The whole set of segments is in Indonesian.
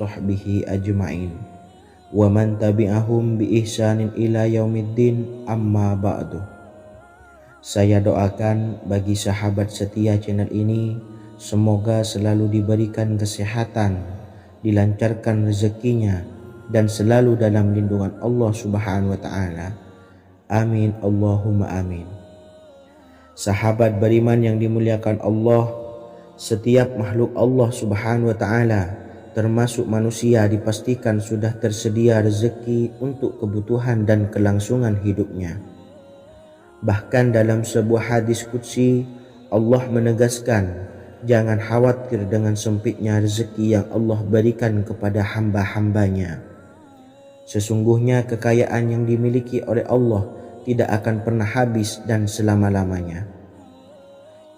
sahbihi ajma'in wa man tabi'ahum bi ihsanin ila yaumiddin, amma ba'du. Saya doakan bagi sahabat setia channel ini, semoga selalu diberikan kesehatan, dilancarkan rezekinya, dan selalu dalam lindungan Allah Subhanahu wa ta'ala. Amin Allahumma amin. Sahabat beriman yang dimuliakan Allah, setiap makhluk Allah Subhanahu wa ta'ala termasuk manusia dipastikan sudah tersedia rezeki untuk kebutuhan dan kelangsungan hidupnya. Bahkan dalam sebuah hadis qudsi, Allah menegaskan, jangan khawatir dengan sempitnya rezeki yang Allah berikan kepada hamba-hambanya. Sesungguhnya kekayaan yang dimiliki oleh Allah tidak akan pernah habis dan selama-lamanya.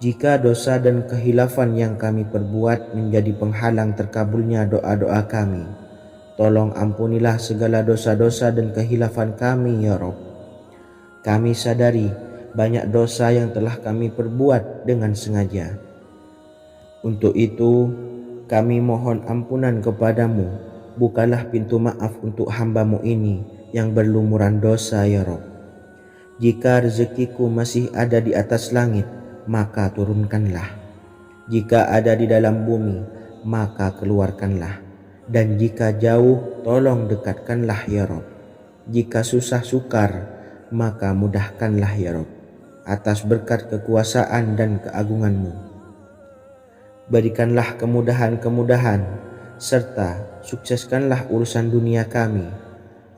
Jika dosa dan kehilafan yang kami perbuat menjadi penghalang terkabulnya doa-doa kami, tolong ampunilah segala dosa-dosa dan kehilafan kami ya Rabb. Kami sadari banyak dosa yang telah kami perbuat dengan sengaja. Untuk itu kami mohon ampunan kepadamu, bukalah pintu maaf untuk hamba-Mu ini yang berlumuran dosa ya Rabb. Jika rezekiku masih ada di atas langit, maka turunkanlah. Jika ada di dalam bumi, maka keluarkanlah. Dan jika jauh, tolong dekatkanlah ya Rabb. Jika susah sukar, maka mudahkanlah ya Rabb, atas berkat kekuasaan dan keagungan-Mu. Berikanlah kemudahan-kemudahan, serta sukseskanlah urusan dunia kami.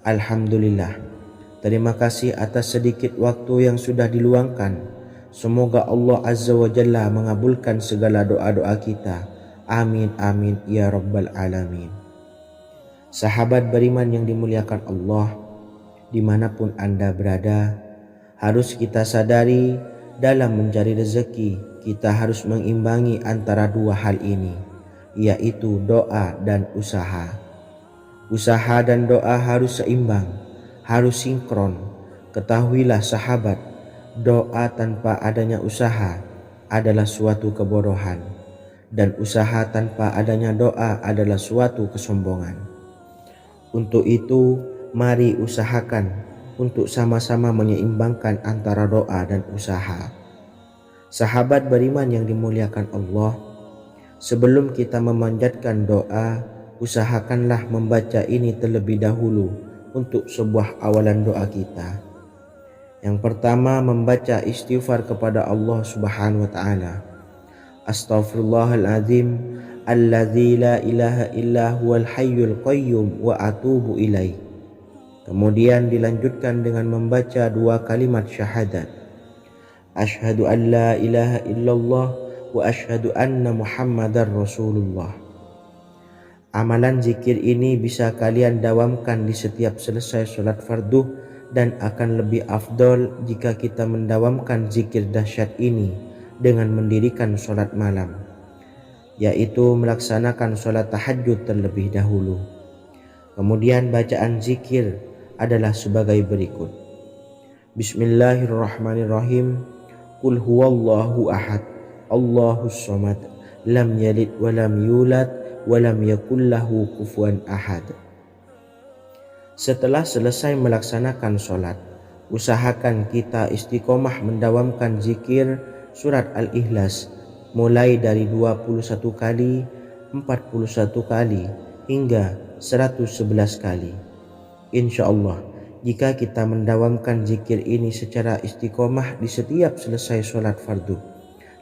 Alhamdulillah. Terima kasih atas sedikit waktu yang sudah diluangkan. Semoga Allah Azza wa Jalla mengabulkan segala doa-doa kita. Amin amin ya rabbal alamin. Sahabat beriman yang dimuliakan Allah, dimanapun Anda berada, harus kita sadari dalam mencari rezeki kita harus mengimbangi antara dua hal ini, yaitu doa dan usaha. Usaha dan doa harus seimbang, harus sinkron. Ketahuilah sahabat, doa tanpa adanya usaha adalah suatu kebodohan, dan usaha tanpa adanya doa adalah suatu kesombongan. Untuk itu, mari usahakan untuk sama-sama menyeimbangkan antara doa dan usaha. Sahabat beriman yang dimuliakan Allah, sebelum kita memanjatkan doa, usahakanlah membaca ini terlebih dahulu untuk sebuah awalan doa kita. Yang pertama, membaca istighfar kepada Allah Subhanahu wa ta'ala. Astaghfirullahaladzim alladzi la ilaha illa huwal hayyul qayyum wa atubu ilaih. Kemudian dilanjutkan dengan membaca dua kalimat syahadat. Asyhadu an la ilaha illallah wa asyhadu anna muhammadar rasulullah. Amalan zikir ini bisa kalian dawamkan di setiap selesai sholat fardu, dan akan lebih afdol jika kita mendawamkan zikir dahsyat ini dengan mendirikan sholat malam, yaitu melaksanakan sholat tahajud terlebih dahulu. Kemudian bacaan zikir adalah sebagai berikut. Bismillahirrahmanirrahim. Qul huwallahu ahad, Allahus samad, lam yalid wa lam yulad wa lam yakul lahu kufuwan ahad. Setelah selesai melaksanakan sholat, usahakan kita istiqomah mendawamkan zikir surat Al-Ikhlas mulai dari 21 kali, 41 kali, hingga 111 kali. Insya Allah, jika kita mendawamkan zikir ini secara istiqomah di setiap selesai sholat fardu,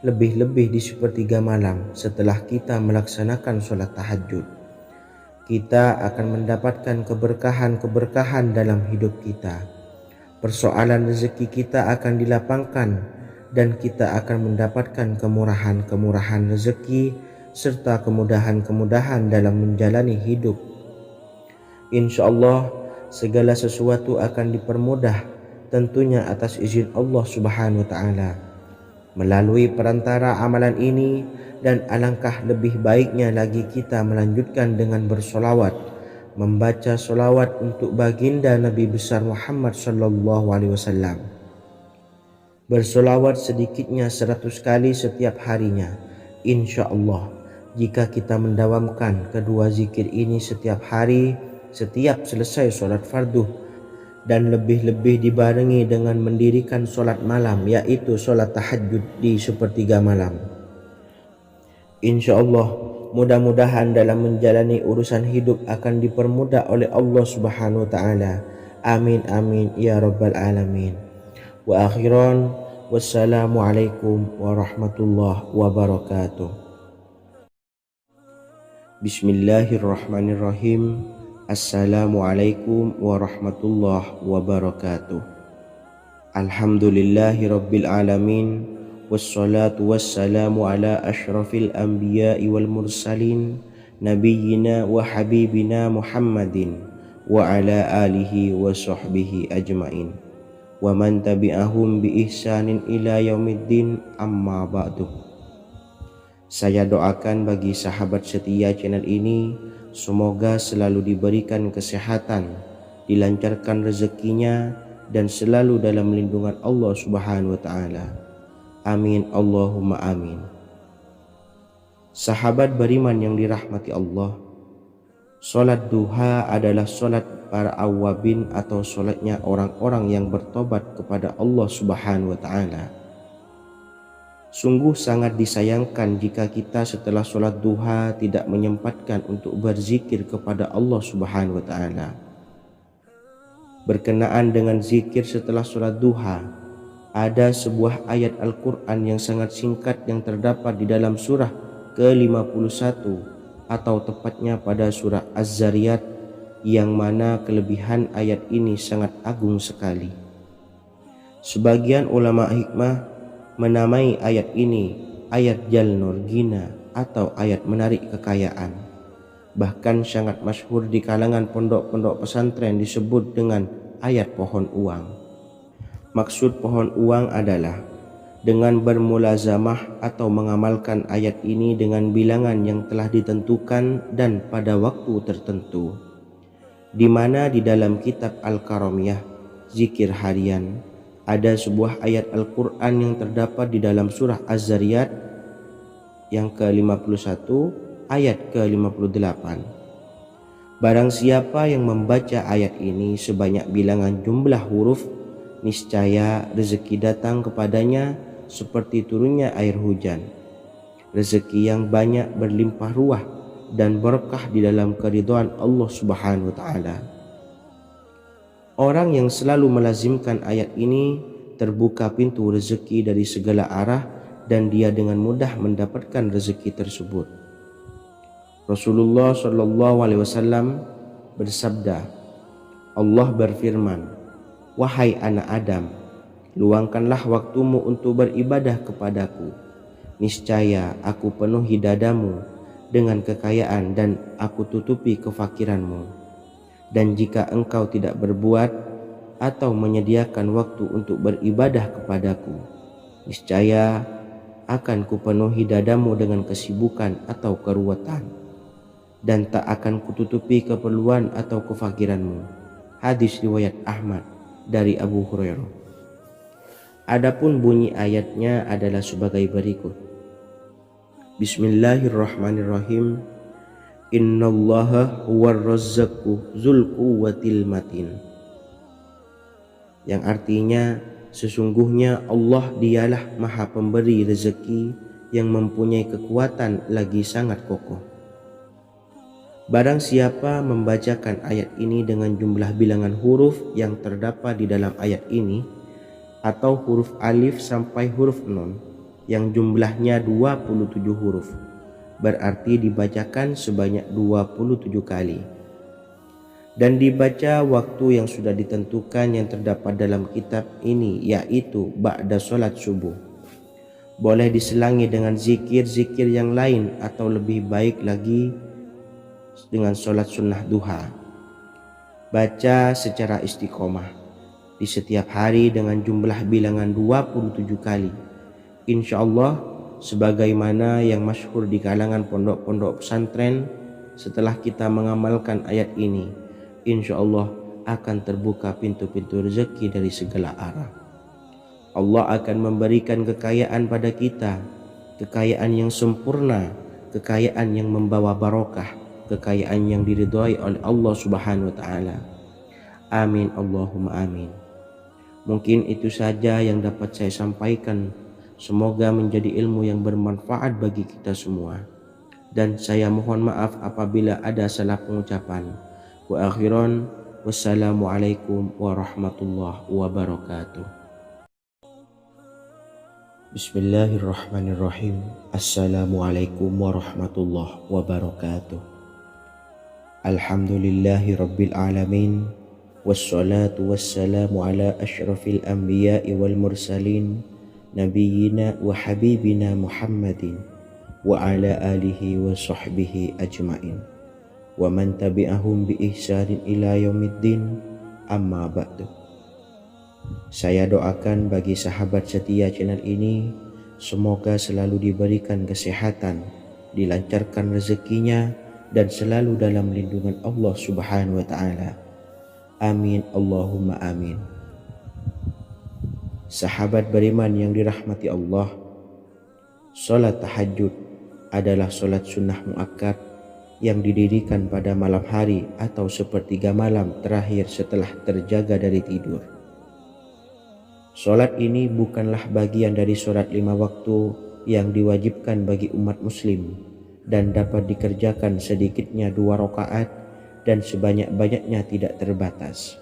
lebih-lebih di sepertiga malam setelah kita melaksanakan sholat tahajud, kita akan mendapatkan keberkahan-keberkahan dalam hidup kita. Persoalan rezeki kita akan dilapangkan, dan kita akan mendapatkan kemurahan-kemurahan rezeki serta kemudahan-kemudahan dalam menjalani hidup. Insya Allah segala sesuatu akan dipermudah, tentunya atas izin Allah Subhanahu wa ta'ala. Melalui perantara amalan ini, dan alangkah lebih baiknya lagi kita melanjutkan dengan bersolawat, membaca solawat untuk baginda Nabi besar Muhammad sallallahu alaihi wasallam. Bersolawat sedikitnya 100 kali setiap harinya, insya Allah jika kita mendawamkan kedua zikir ini setiap hari, setiap selesai sholat fardu, dan lebih-lebih dibarengi dengan mendirikan sholat malam, yaitu sholat tahajud di sepertiga malam. Insya Allah, mudah-mudahan dalam menjalani urusan hidup akan dipermudah oleh Allah Subhanahu wa Ta'ala. Amin amin ya rabbal alamin. Wa akhiran, wassalamualaikum warahmatullahi wabarakatuh. Bismillahirrahmanirrahim. Assalamualaikum warahmatullahi wabarakatuh. Alhamdulillahi rabbil alamin, wassalatu wassalamu ala ashrafil anbiya'i wal mursalin, nabiyyina wa habibina Muhammadin wa ala alihi wa sahbihi ajmain, wa man tabi'ahum bi ihsanin ila yaumiddin, amma ba'du. Saya doakan bagi sahabat setia channel ini, semoga selalu diberikan kesehatan, dilancarkan rezekinya, dan selalu dalam lindungan Allah Subhanahu wa Ta'ala. Amin Allahumma amin. Sahabat beriman yang dirahmati Allah, sholat duha adalah sholat para awabin atau sholatnya orang-orang yang bertobat kepada Allah Subhanahu wa Ta'ala. Sungguh sangat disayangkan jika kita setelah sholat duha tidak menyempatkan untuk berzikir kepada Allah Subhanahu wa Ta'ala. Berkenaan dengan zikir setelah sholat duha, ada sebuah ayat Al-Quran yang sangat singkat yang terdapat di dalam surah ke-51 atau tepatnya pada surah Az-Zariyat, yang mana kelebihan ayat ini sangat agung sekali. Sebagian ulama hikmah menamai ayat ini ayat Jalnur Gina atau ayat menarik kekayaan. Bahkan sangat masyhur di kalangan pondok-pondok pesantren disebut dengan ayat pohon uang. Maksud pohon uang adalah dengan bermulazamah atau mengamalkan ayat ini dengan bilangan yang telah ditentukan dan pada waktu tertentu, di mana di dalam kitab Al-Karamiyah zikir harian ada sebuah ayat Al-Quran yang terdapat di dalam surah Az-Zariyat yang ke-51 ayat ke-58. Barang siapa yang membaca ayat ini sebanyak bilangan jumlah huruf, niscaya rezeki datang kepadanya seperti turunnya air hujan. Rezeki yang banyak berlimpah ruah dan berkah di dalam keridhaan Allah Subhanahu wa Ta'ala. Orang yang selalu melazimkan ayat ini terbuka pintu rezeki dari segala arah dan dia dengan mudah mendapatkan rezeki tersebut. Rasulullah SAW bersabda, Allah berfirman, "Wahai anak Adam, luangkanlah waktumu untuk beribadah kepadaku. Niscaya aku penuhi dadamu dengan kekayaan dan aku tutupi kefakiranmu. Dan jika engkau tidak berbuat atau menyediakan waktu untuk beribadah kepadaku, niscaya akan kupenuhi dadamu dengan kesibukan atau keruwetan, dan tak akan kututupi keperluan atau kefakiranmu." Hadis riwayat Ahmad dari Abu Hurairah. Adapun bunyi ayatnya adalah sebagai berikut. Bismillahirrahmanirrahim. Innallaha huwar razzaqu dzul quwwatil matin. Yang artinya, sesungguhnya Allah dialah maha pemberi rezeki yang mempunyai kekuatan lagi sangat kokoh. Barang siapa membacakan ayat ini dengan jumlah bilangan huruf yang terdapat di dalam ayat ini, atau huruf alif sampai huruf nun yang jumlahnya 27 huruf, berarti dibacakan sebanyak 27 kali, dan dibaca waktu yang sudah ditentukan yang terdapat dalam kitab ini, yaitu ba'da sholat subuh. Boleh diselangi dengan zikir-zikir yang lain atau lebih baik lagi dengan sholat sunnah duha. Baca secara istiqomah di setiap hari dengan jumlah bilangan 27 kali. Insya Allah, sebagaimana yang masyhur di kalangan pondok-pondok pesantren, setelah kita mengamalkan ayat ini, insya Allah akan terbuka pintu-pintu rezeki dari segala arah. Allah akan memberikan kekayaan pada kita, kekayaan yang sempurna, kekayaan yang membawa barokah, kekayaan yang diridhai oleh Allah Subhanahu wa taala. Amin Allahumma amin. Mungkin itu saja yang dapat saya sampaikan. Semoga menjadi ilmu yang bermanfaat bagi kita semua. Dan saya mohon maaf apabila ada salah pengucapan. Wa akhiran, wassalamualaikum warahmatullahi wabarakatuh. Bismillahirrahmanirrahim. Assalamualaikum warahmatullahi wabarakatuh. Alhamdulillahi rabbil alamin. Wassalatu wassalamu ala ashrafil anbiya'i wal mursalin, nabiyyina wa habibina Muhammadin wa ala alihi wa sahbihi ajma'in wa man tabi'ahum bi ihsanin ila yaumiddin, amma ba'du. Saya doakan bagi sahabat setia channel ini, semoga selalu diberikan kesehatan, dilancarkan rezekinya, dan selalu dalam lindungan Allah Subhanahu wa taala. Amin Allahumma amin. Sahabat beriman yang dirahmati Allah, salat tahajud adalah salat sunnah muakkad yang didirikan pada malam hari atau sepertiga malam terakhir setelah terjaga dari tidur. Salat ini bukanlah bagian dari salat 5 waktu yang diwajibkan bagi umat muslim dan dapat dikerjakan sedikitnya 2 rakaat dan sebanyak-banyaknya tidak terbatas.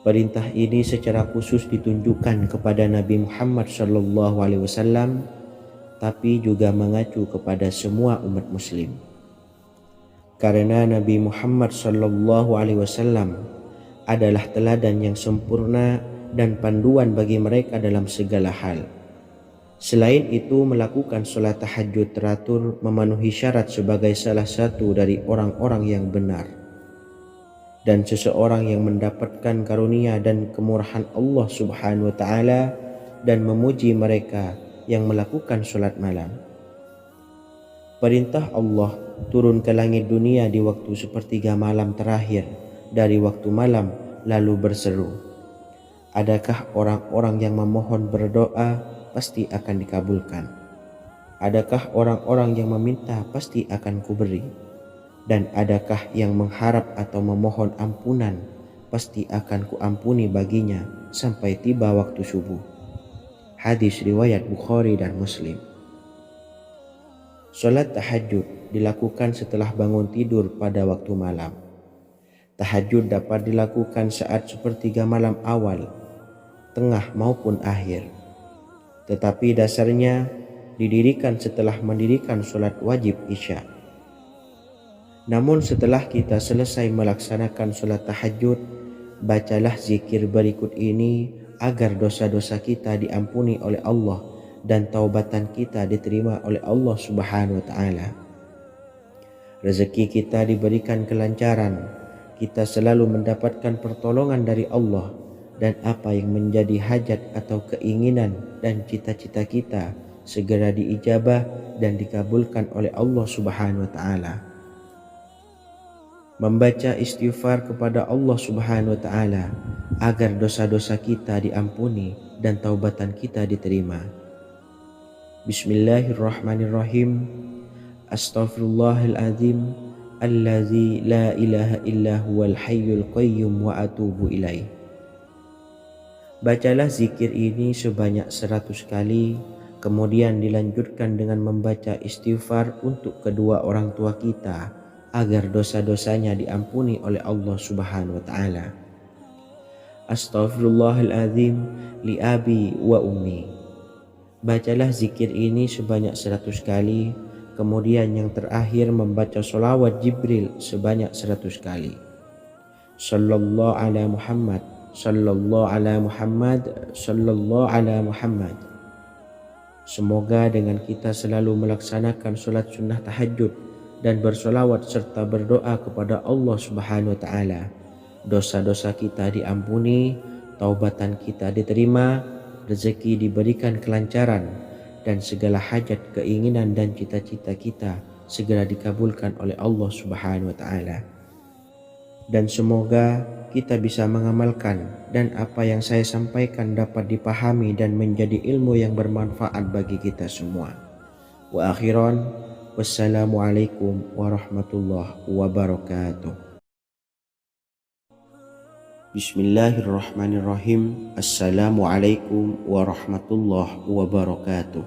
Perintah ini secara khusus ditunjukkan kepada Nabi Muhammad SAW, tapi juga mengacu kepada semua umat muslim. Karena Nabi Muhammad SAW adalah teladan yang sempurna dan panduan bagi mereka dalam segala hal. Selain itu, melakukan sholat tahajud teratur memenuhi syarat sebagai salah satu dari orang-orang yang benar. Dan seseorang yang mendapatkan karunia dan kemurahan Allah Subhanahu wa taala dan memuji mereka yang melakukan sholat malam. Perintah Allah turun ke langit dunia di waktu sepertiga malam terakhir dari waktu malam lalu berseru, adakah orang-orang yang memohon berdoa pasti akan dikabulkan? Adakah orang-orang yang meminta pasti akan kuberi? Dan adakah yang mengharap atau memohon ampunan pasti akan kuampuni baginya sampai tiba waktu subuh. Hadis riwayat Bukhari dan Muslim. Salat tahajud dilakukan setelah bangun tidur pada waktu malam. Tahajud dapat dilakukan saat sepertiga malam awal, tengah maupun akhir. Tetapi dasarnya didirikan setelah mendirikan sholat wajib isya. Namun setelah kita selesai melaksanakan sholat tahajud, bacalah zikir berikut ini agar dosa-dosa kita diampuni oleh Allah dan taubatan kita diterima oleh Allah Subhanahu wa taala. Rezeki kita diberikan kelancaran, kita selalu mendapatkan pertolongan dari Allah, dan apa yang menjadi hajat atau keinginan dan cita-cita kita segera diijabah dan dikabulkan oleh Allah Subhanahu wa taala. Membaca istighfar kepada Allah Subhanahu wa taala agar dosa-dosa kita diampuni dan taubatan kita diterima. Bismillahirrahmanirrahim. Astaghfirullahaladzim allazi la ilaha illa huwal hayyul qayyum wa atubu ilaih. Bacalah zikir ini sebanyak 100 kali, kemudian dilanjutkan dengan membaca istighfar untuk kedua orang tua kita agar dosa-dosanya diampuni oleh Allah Subhanahu wa taala. Astaghfirullahaladzim li abi wa ummi. Bacalah zikir ini sebanyak 100 kali, kemudian yang terakhir membaca sholawat Jibril sebanyak 100 kali. Sallallahu ala Muhammad, sallallahu ala Muhammad, sallallahu ala Muhammad. Semoga dengan kita selalu melaksanakan sholat sunnah tahajud dan bersolawat serta berdoa kepada Allah Subhanahu wa taala, dosa-dosa kita diampuni, taubatan kita diterima, rezeki diberikan kelancaran, dan segala hajat, keinginan dan cita-cita kita segera dikabulkan oleh Allah Subhanahu wa taala. Dan semoga kita bisa mengamalkan dan apa yang saya sampaikan dapat dipahami dan menjadi ilmu yang bermanfaat bagi kita semua. Wa akhiran, wassalamualaikum warahmatullahi wabarakatuh. Bismillahirrahmanirrahim. Assalamualaikum warahmatullahi wabarakatuh.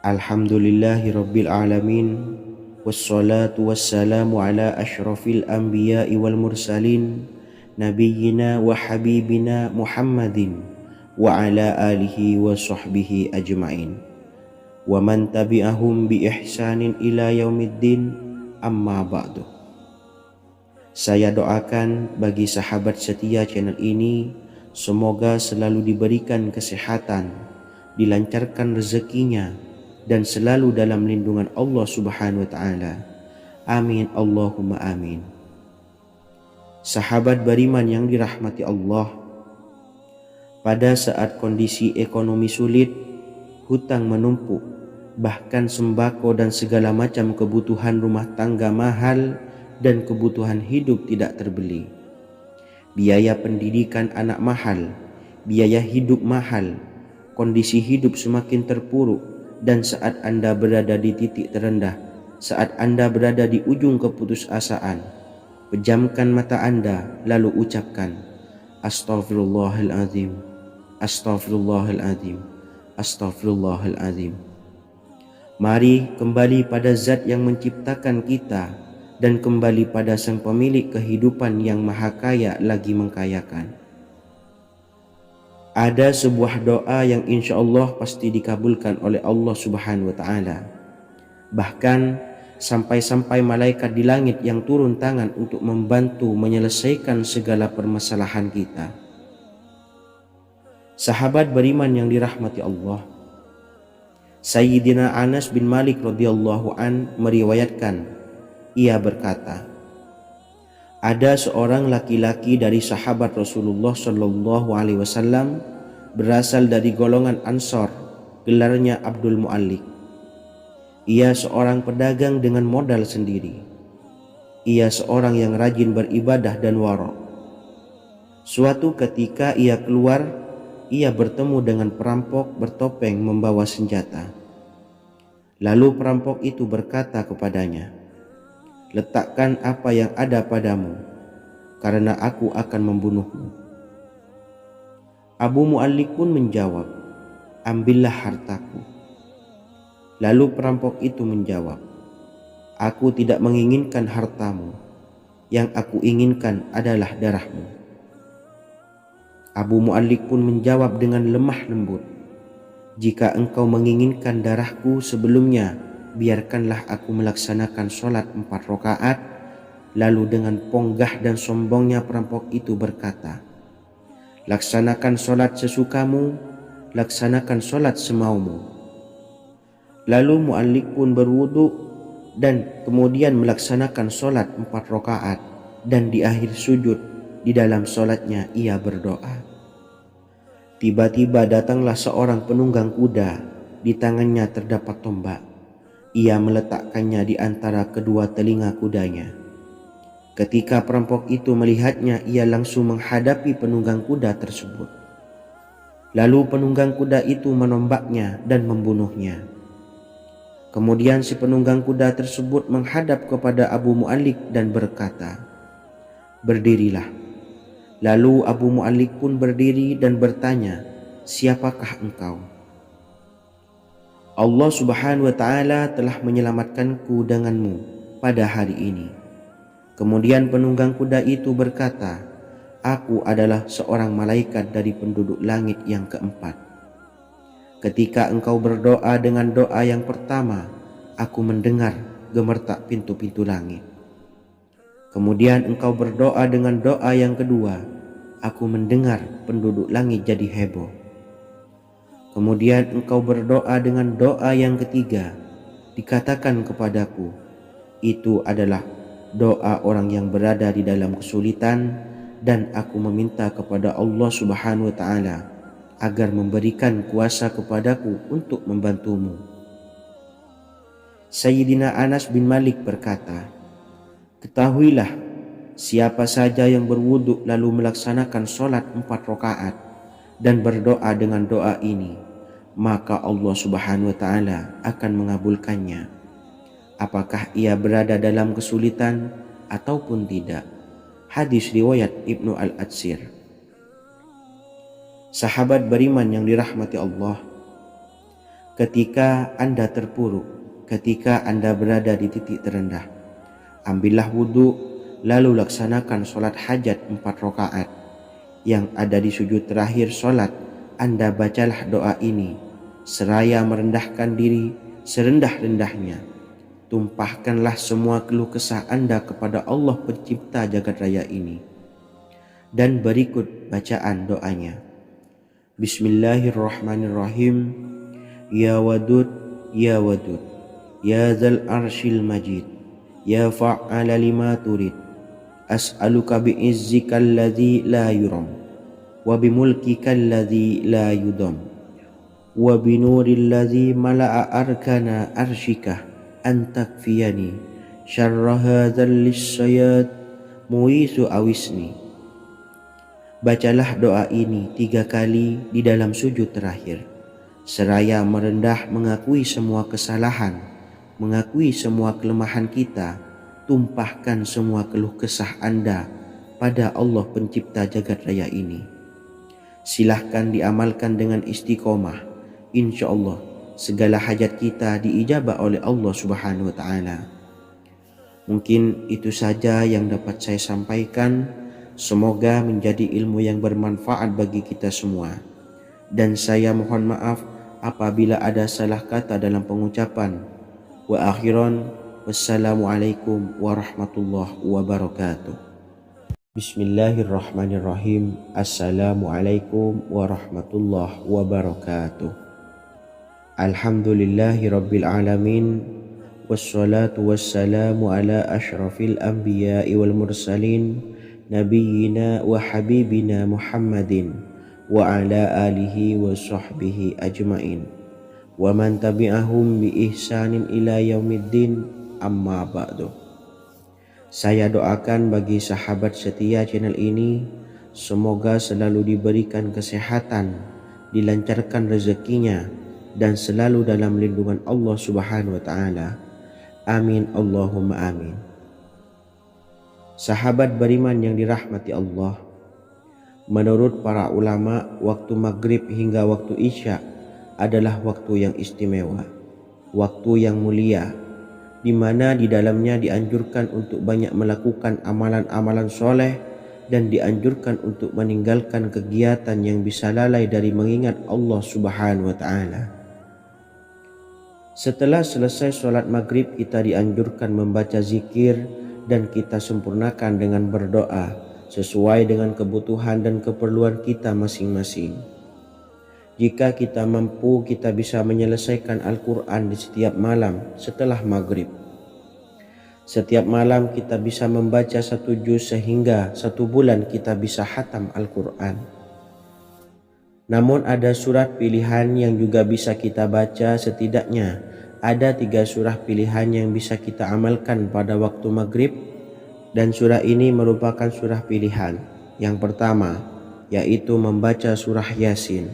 Alhamdulillahi rabbil alamin. Wassalatu wassalamu ala ashrafil anbiya'i wal mursalin, nabiyyina wa habibina Muhammadin wa ala alihi wa sahbihi ajma'in. Wa man tabi'ahum bi ihsanin ila yaumiddin, amma ba'du. Saya doakan bagi sahabat setia channel ini, semoga selalu diberikan kesehatan, dilancarkan rezekinya, dan selalu dalam lindungan Allah Subhanahu wa Ta'ala. Amin Allahumma amin. Sahabat beriman yang dirahmati Allah, pada saat kondisi ekonomi sulit, hutang menumpuk, bahkan sembako dan segala macam kebutuhan rumah tangga mahal dan kebutuhan hidup tidak terbeli. Biaya pendidikan anak mahal, biaya hidup mahal, kondisi hidup semakin terpuruk, dan saat Anda berada di titik terendah, saat Anda berada di ujung keputusasaan, pejamkan mata Anda lalu ucapkan, Astaghfirullahaladzim, Astaghfirullahaladzim, Astaghfirullahaladzim. Mari kembali pada Zat yang menciptakan kita, dan kembali pada Sang Pemilik kehidupan yang maha kaya lagi mengkayakan. Ada sebuah doa yang insya Allah pasti dikabulkan oleh Allah Subhanahu wa Ta'ala. Bahkan sampai-sampai malaikat di langit yang turun tangan untuk membantu menyelesaikan segala permasalahan kita. Sahabat beriman yang dirahmati Allah, Sayyidina Anas bin Malik radhiyallahu an meriwayatkan, ia berkata, ada seorang laki-laki dari sahabat Rasulullah Shallallahu Alaihi Wasallam berasal dari golongan Ansor, gelarnya Abdul Mu'allik. Ia seorang pedagang dengan modal sendiri. Ia seorang yang rajin beribadah dan wara'. Suatu ketika ia keluar, ia bertemu dengan perampok bertopeng membawa senjata. Lalu perampok itu berkata kepadanya, letakkan apa yang ada padamu, karena aku akan membunuhmu. Abu Mu'allik pun menjawab, ambillah hartaku. Lalu perampok itu menjawab, aku tidak menginginkan hartamu, yang aku inginkan adalah darahmu. Abu Mu'allik pun menjawab dengan lemah lembut, jika engkau menginginkan darahku sebelumnya, biarkanlah aku melaksanakan sholat 4 rakaat. Lalu dengan ponggah dan sombongnya perampok itu berkata, laksanakan sholat sesukamu, laksanakan sholat semaumu. Lalu Mu'allik pun berwudu dan kemudian melaksanakan sholat 4 rakaat, dan di akhir sujud di dalam sholatnya ia berdoa. Tiba-tiba datanglah seorang penunggang kuda, di tangannya terdapat tombak. Ia meletakkannya di antara kedua telinga kudanya. Ketika perampok itu melihatnya, ia langsung menghadapi penunggang kuda tersebut. Lalu penunggang kuda itu menombaknya dan membunuhnya. Kemudian si penunggang kuda tersebut menghadap kepada Abu Mu'allik dan berkata, berdirilah. Lalu Abu Mu'allik pun berdiri dan bertanya, siapakah engkau? Allah Subhanahu wa Ta'ala telah menyelamatkanku denganmu pada hari ini. Kemudian penunggang kuda itu berkata, aku adalah seorang malaikat dari penduduk langit yang keempat. Ketika engkau berdoa dengan doa yang pertama, aku mendengar gemertak pintu-pintu langit. Kemudian engkau berdoa dengan doa yang kedua, aku mendengar penduduk langit jadi heboh. Kemudian engkau berdoa dengan doa yang ketiga, dikatakan kepadaku, itu adalah doa orang yang berada di dalam kesulitan, dan aku meminta kepada Allah Subhanahu wa Ta'ala agar memberikan kuasa kepadaku untuk membantumu. Sayyidina Anas bin Malik berkata, ketahuilah, siapa saja yang berwudu lalu melaksanakan sholat 4 rakaat dan berdoa dengan doa ini, maka Allah Subhanahu wa taala akan mengabulkannya, apakah ia berada dalam kesulitan ataupun tidak. Hadis riwayat Ibnu Al-Atsir. Sahabat beriman yang dirahmati Allah, ketika Anda terpuruk, ketika Anda berada di titik terendah, ambillah wudhu, lalu laksanakan sholat hajat 4 rakaat. Yang ada di sujud terakhir sholat, Anda bacalah doa ini, seraya merendahkan diri serendah-rendahnya. Tumpahkanlah semua keluh kesah Anda kepada Allah pencipta jagat raya ini. Dan berikut bacaan doanya. Bismillahirrahmanirrahim. Ya Wadud, Ya Wadud, Ya Zal Arshil Majid, Ya Fa'ala lima turid, as'aluka bi'izzika alladhi la yuram, wa bimulkika alladhi la yudam, wa binuril ladzi mala'a arkana arshika an takfiyani syarra hadzal lisyayat muisu awisni. Bacalah doa ini 3 kali di dalam sujud terakhir, seraya merendah mengakui semua kesalahan, mengakui semua kelemahan kita. Tumpahkan semua keluh kesah Anda pada Allah pencipta jagat raya ini. Silahkan diamalkan dengan istiqomah. Insya Allah segala hajat kita diijabah oleh Allah Subhanahu wa taala. Mungkin itu saja yang dapat saya sampaikan. Semoga menjadi ilmu yang bermanfaat bagi kita semua. Dan saya mohon maaf apabila ada salah kata dalam pengucapan. Wa akhiran, wassalamualaikum warahmatullahi wabarakatuh. Bismillahirrahmanirrahim. Assalamualaikum warahmatullahi wabarakatuh. Alhamdulillahi rabbil alamin, wassalatu wassalamu ala ashrafil anbiya'i wal mursalin, nabiyyina wa habibina Muhammadin wa ala alihi wa sahbihi ajmain, wa man tabi'ahum bi ihsanin ila yaumiddin, amma ba'du. Saya doakan bagi sahabat setia channel ini, semoga selalu diberikan kesehatan, dilancarkan rezekinya, dan selalu dalam lindungan Allah Subhanahu wa taala. Amin Allahumma amin. Sahabat beriman yang dirahmati Allah, menurut para ulama, waktu maghrib hingga waktu isya adalah waktu yang istimewa, waktu yang mulia, di mana di dalamnya dianjurkan untuk banyak melakukan amalan-amalan soleh dan dianjurkan untuk meninggalkan kegiatan yang bisa lalai dari mengingat Allah Subhanahu wa taala. Setelah selesai sholat maghrib, kita dianjurkan membaca zikir dan kita sempurnakan dengan berdoa sesuai dengan kebutuhan dan keperluan kita masing-masing. Jika kita mampu, kita bisa menyelesaikan Al-Quran di setiap malam setelah maghrib. Setiap malam kita bisa membaca 1 juz sehingga 1 bulan kita bisa khatam Al-Quran. Namun ada surat pilihan yang juga bisa kita baca. Setidaknya ada 3 surah pilihan yang bisa kita amalkan pada waktu maghrib, dan surah ini merupakan surah pilihan. Yang pertama yaitu membaca surah Yasin.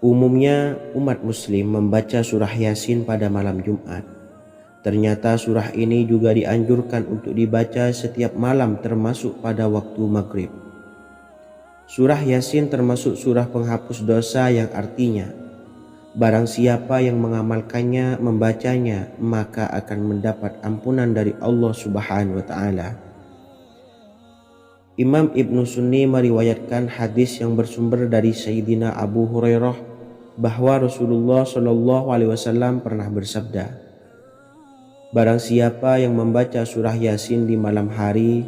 Umumnya umat muslim membaca surah Yasin pada malam Jumat. Ternyata surah ini juga dianjurkan untuk dibaca setiap malam termasuk pada waktu maghrib. Surah Yasin termasuk surah penghapus dosa, yang artinya barang siapa yang mengamalkannya, membacanya, maka akan mendapat ampunan dari Allah Subhanahu wa taala. Imam Ibnu Sunni meriwayatkan hadis yang bersumber dari Sayyidina Abu Hurairah bahwa Rasulullah Shallallahu alaihi wasallam pernah bersabda, barang siapa yang membaca surah Yasin di malam hari,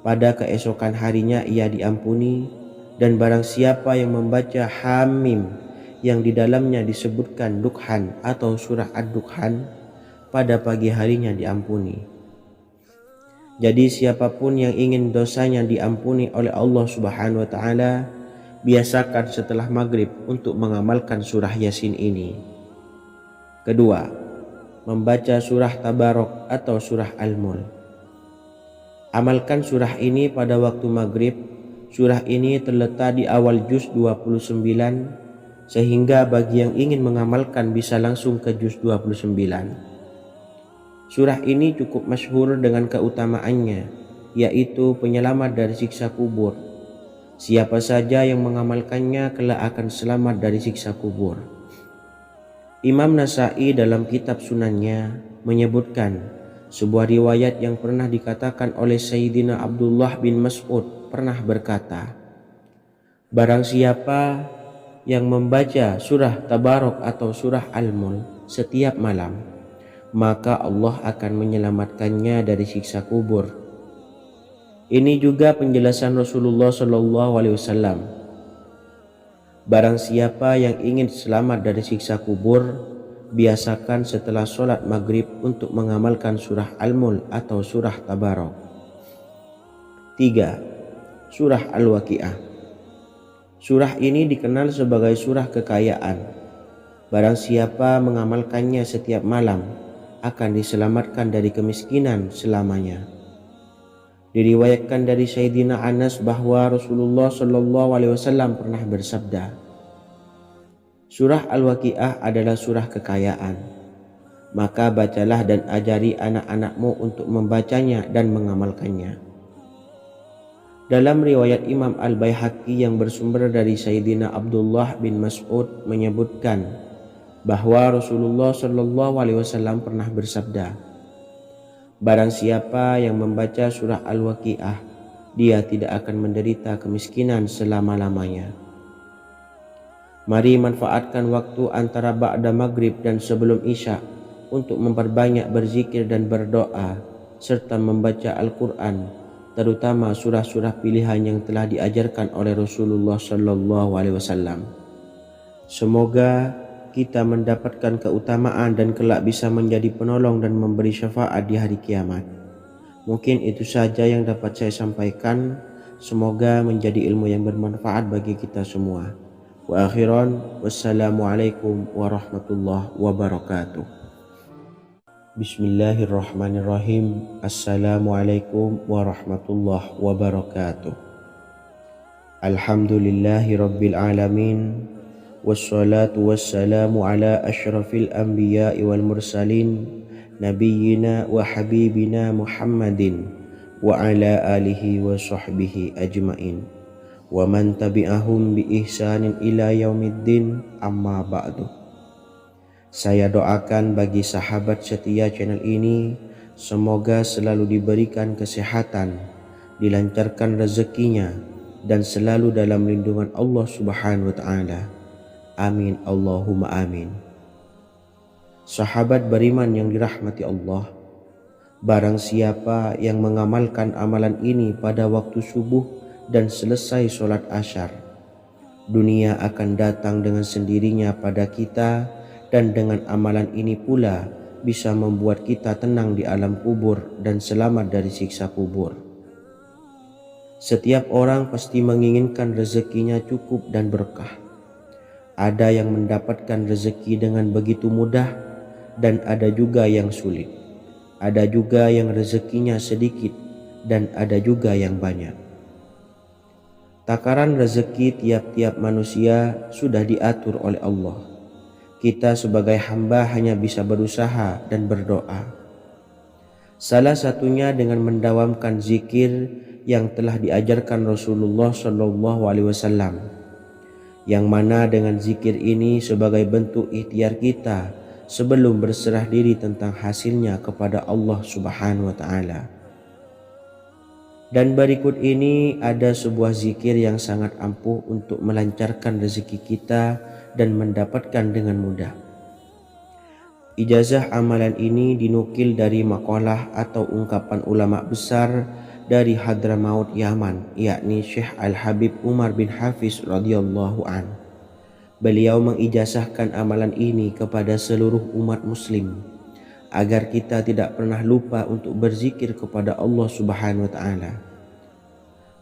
pada keesokan harinya ia diampuni, dan barang siapa yang membaca Hamim yang di dalamnya disebutkan Dukhan atau surah Ad-Dukhan, pada pagi harinya diampuni. Jadi siapapun yang ingin dosanya diampuni oleh Allah Subhanahu wa taala, biasakan setelah maghrib untuk mengamalkan surah Yasin ini. Kedua, membaca surah Tabarok atau surah Al-Mulk. Amalkan surah ini pada waktu maghrib. Surah ini terletak di awal juz 29 sehingga bagi yang ingin mengamalkan bisa langsung ke juz 29. Surah ini cukup masyhur dengan keutamaannya, yaitu penyelamat dari siksa kubur. Siapa saja yang mengamalkannya kelak akan selamat dari siksa kubur. Imam Nasa'i dalam kitab Sunannya menyebutkan sebuah riwayat yang pernah dikatakan oleh Sayyidina Abdullah bin Mas'ud pernah berkata, barang siapa yang membaca surah Tabarok atau surah Al-Mulk setiap malam, maka Allah akan menyelamatkannya dari siksa kubur. Ini juga penjelasan Rasulullah SAW. Barang siapa yang ingin selamat dari siksa kubur, biasakan setelah sholat maghrib untuk mengamalkan surah Al-Mulk atau surah Tabarok. 3. Surah Al-Waqi'ah. Surah ini dikenal sebagai surah kekayaan. Barang siapa mengamalkannya setiap malam akan diselamatkan dari kemiskinan selamanya. Diriwayatkan dari Sayyidina Anas bahwa Rasulullah SAW pernah bersabda, surah Al-Waqi'ah adalah surah kekayaan. Maka bacalah dan ajari anak-anakmu untuk membacanya dan mengamalkannya. Dalam riwayat Imam Al-Baihaqi yang bersumber dari Sayyidina Abdullah bin Mas'ud menyebutkan bahwa Rasulullah SAW pernah bersabda, barang siapa yang membaca surah Al-Waqi'ah, dia tidak akan menderita kemiskinan selama-lamanya. Mari manfaatkan waktu antara ba'da maghrib dan sebelum isya untuk memperbanyak berzikir dan berdoa serta membaca Al-Quran, terutama surah-surah pilihan yang telah diajarkan oleh Rasulullah SAW. Semoga kita mendapatkan keutamaan dan kelak bisa menjadi penolong dan memberi syafaat di hari kiamat. Mungkin itu saja yang dapat saya sampaikan. Semoga menjadi ilmu yang bermanfaat bagi kita semua. Wa akhiran, wassalamualaikum warahmatullahi wabarakatuh. Bismillahirrahmanirrahim. Assalamualaikum warahmatullahi wabarakatuh. Alhamdulillahi rabbil alamin. Wassalatu wassalamu ala ashrafil anbiya'i wal mursalin, nabiyyina wa habibina Muhammadin wa ala alihi wa sahbihi ajmain, wa man tabi'ahum bi ihsanin ila yaumiddin, amma ba'du. Saya doakan bagi sahabat setia channel ini, semoga selalu diberikan kesehatan, dilancarkan rezekinya, dan selalu dalam lindungan Allah Subhanahu wa Ta'ala. Amin Allahumma amin. Sahabat beriman yang dirahmati Allah, barang siapa yang mengamalkan amalan ini pada waktu subuh dan selesai sholat asyar, dunia akan datang dengan sendirinya pada kita, dan dengan amalan ini pula bisa membuat kita tenang di alam kubur dan selamat dari siksa kubur. Setiap orang pasti menginginkan rezekinya cukup dan berkah. Ada yang mendapatkan rezeki dengan begitu mudah dan ada juga yang sulit. Ada juga yang rezekinya sedikit dan ada juga yang banyak. Takaran rezeki tiap-tiap manusia sudah diatur oleh Allah. Kita sebagai hamba hanya bisa berusaha dan berdoa. Salah satunya dengan mendawamkan zikir yang telah diajarkan Rasulullah SAW, yang mana dengan zikir ini sebagai bentuk ikhtiar kita sebelum berserah diri tentang hasilnya kepada Allah Subhanahu wa Ta'ala. Dan berikut ini ada sebuah zikir yang sangat ampuh untuk melancarkan rezeki kita dan mendapatkan dengan mudah. Ijazah amalan ini dinukil dari makalah atau ungkapan ulama besar dari Hadramaut Yaman, yakni Syekh Al-Habib Umar bin Hafiz radhiyallahu an. Beliau mengijazahkan amalan ini kepada seluruh umat muslim agar kita tidak pernah lupa untuk berzikir kepada Allah Subhanahu wa Ta'ala.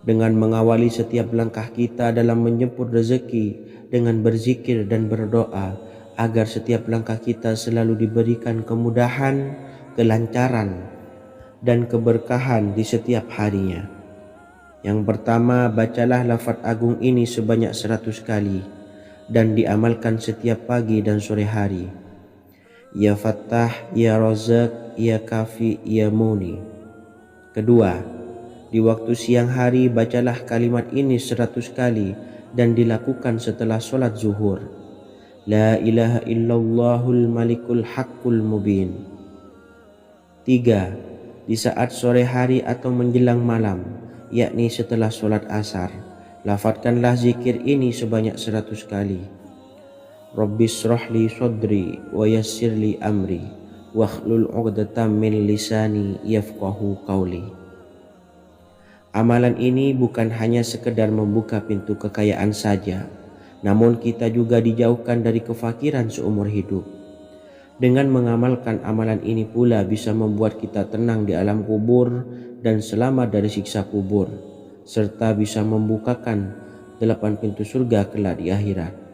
Dengan mengawali setiap langkah kita dalam menjemput rezeki dengan berzikir dan berdoa agar setiap langkah kita selalu diberikan kemudahan, kelancaran, dan keberkahan di setiap harinya. Yang pertama, bacalah lafaz agung ini sebanyak 100 kali. dan diamalkan setiap pagi dan sore hari. Ya Fattah, Ya Razak, Ya Kafi, Ya Muni. Kedua, di waktu siang hari bacalah kalimat ini 100 kali dan dilakukan setelah sholat zuhur. La ilaha illallahul malikul haqqul mubin. Tiga, di saat sore hari atau menjelang malam, yakni setelah sholat asar, lafadzkanlah zikir ini sebanyak 100 kali. Rabbishrahli sodri wa yassirli amri wakhlul 'uqdatam min lisani yafqahu qawli. Amalan ini bukan hanya sekedar membuka pintu kekayaan saja, namun kita juga dijauhkan dari kefakiran seumur hidup. Dengan mengamalkan amalan ini pula bisa membuat kita tenang di alam kubur dan selamat dari siksa kubur, serta bisa membukakan 8 pintu surga kelak di akhirat.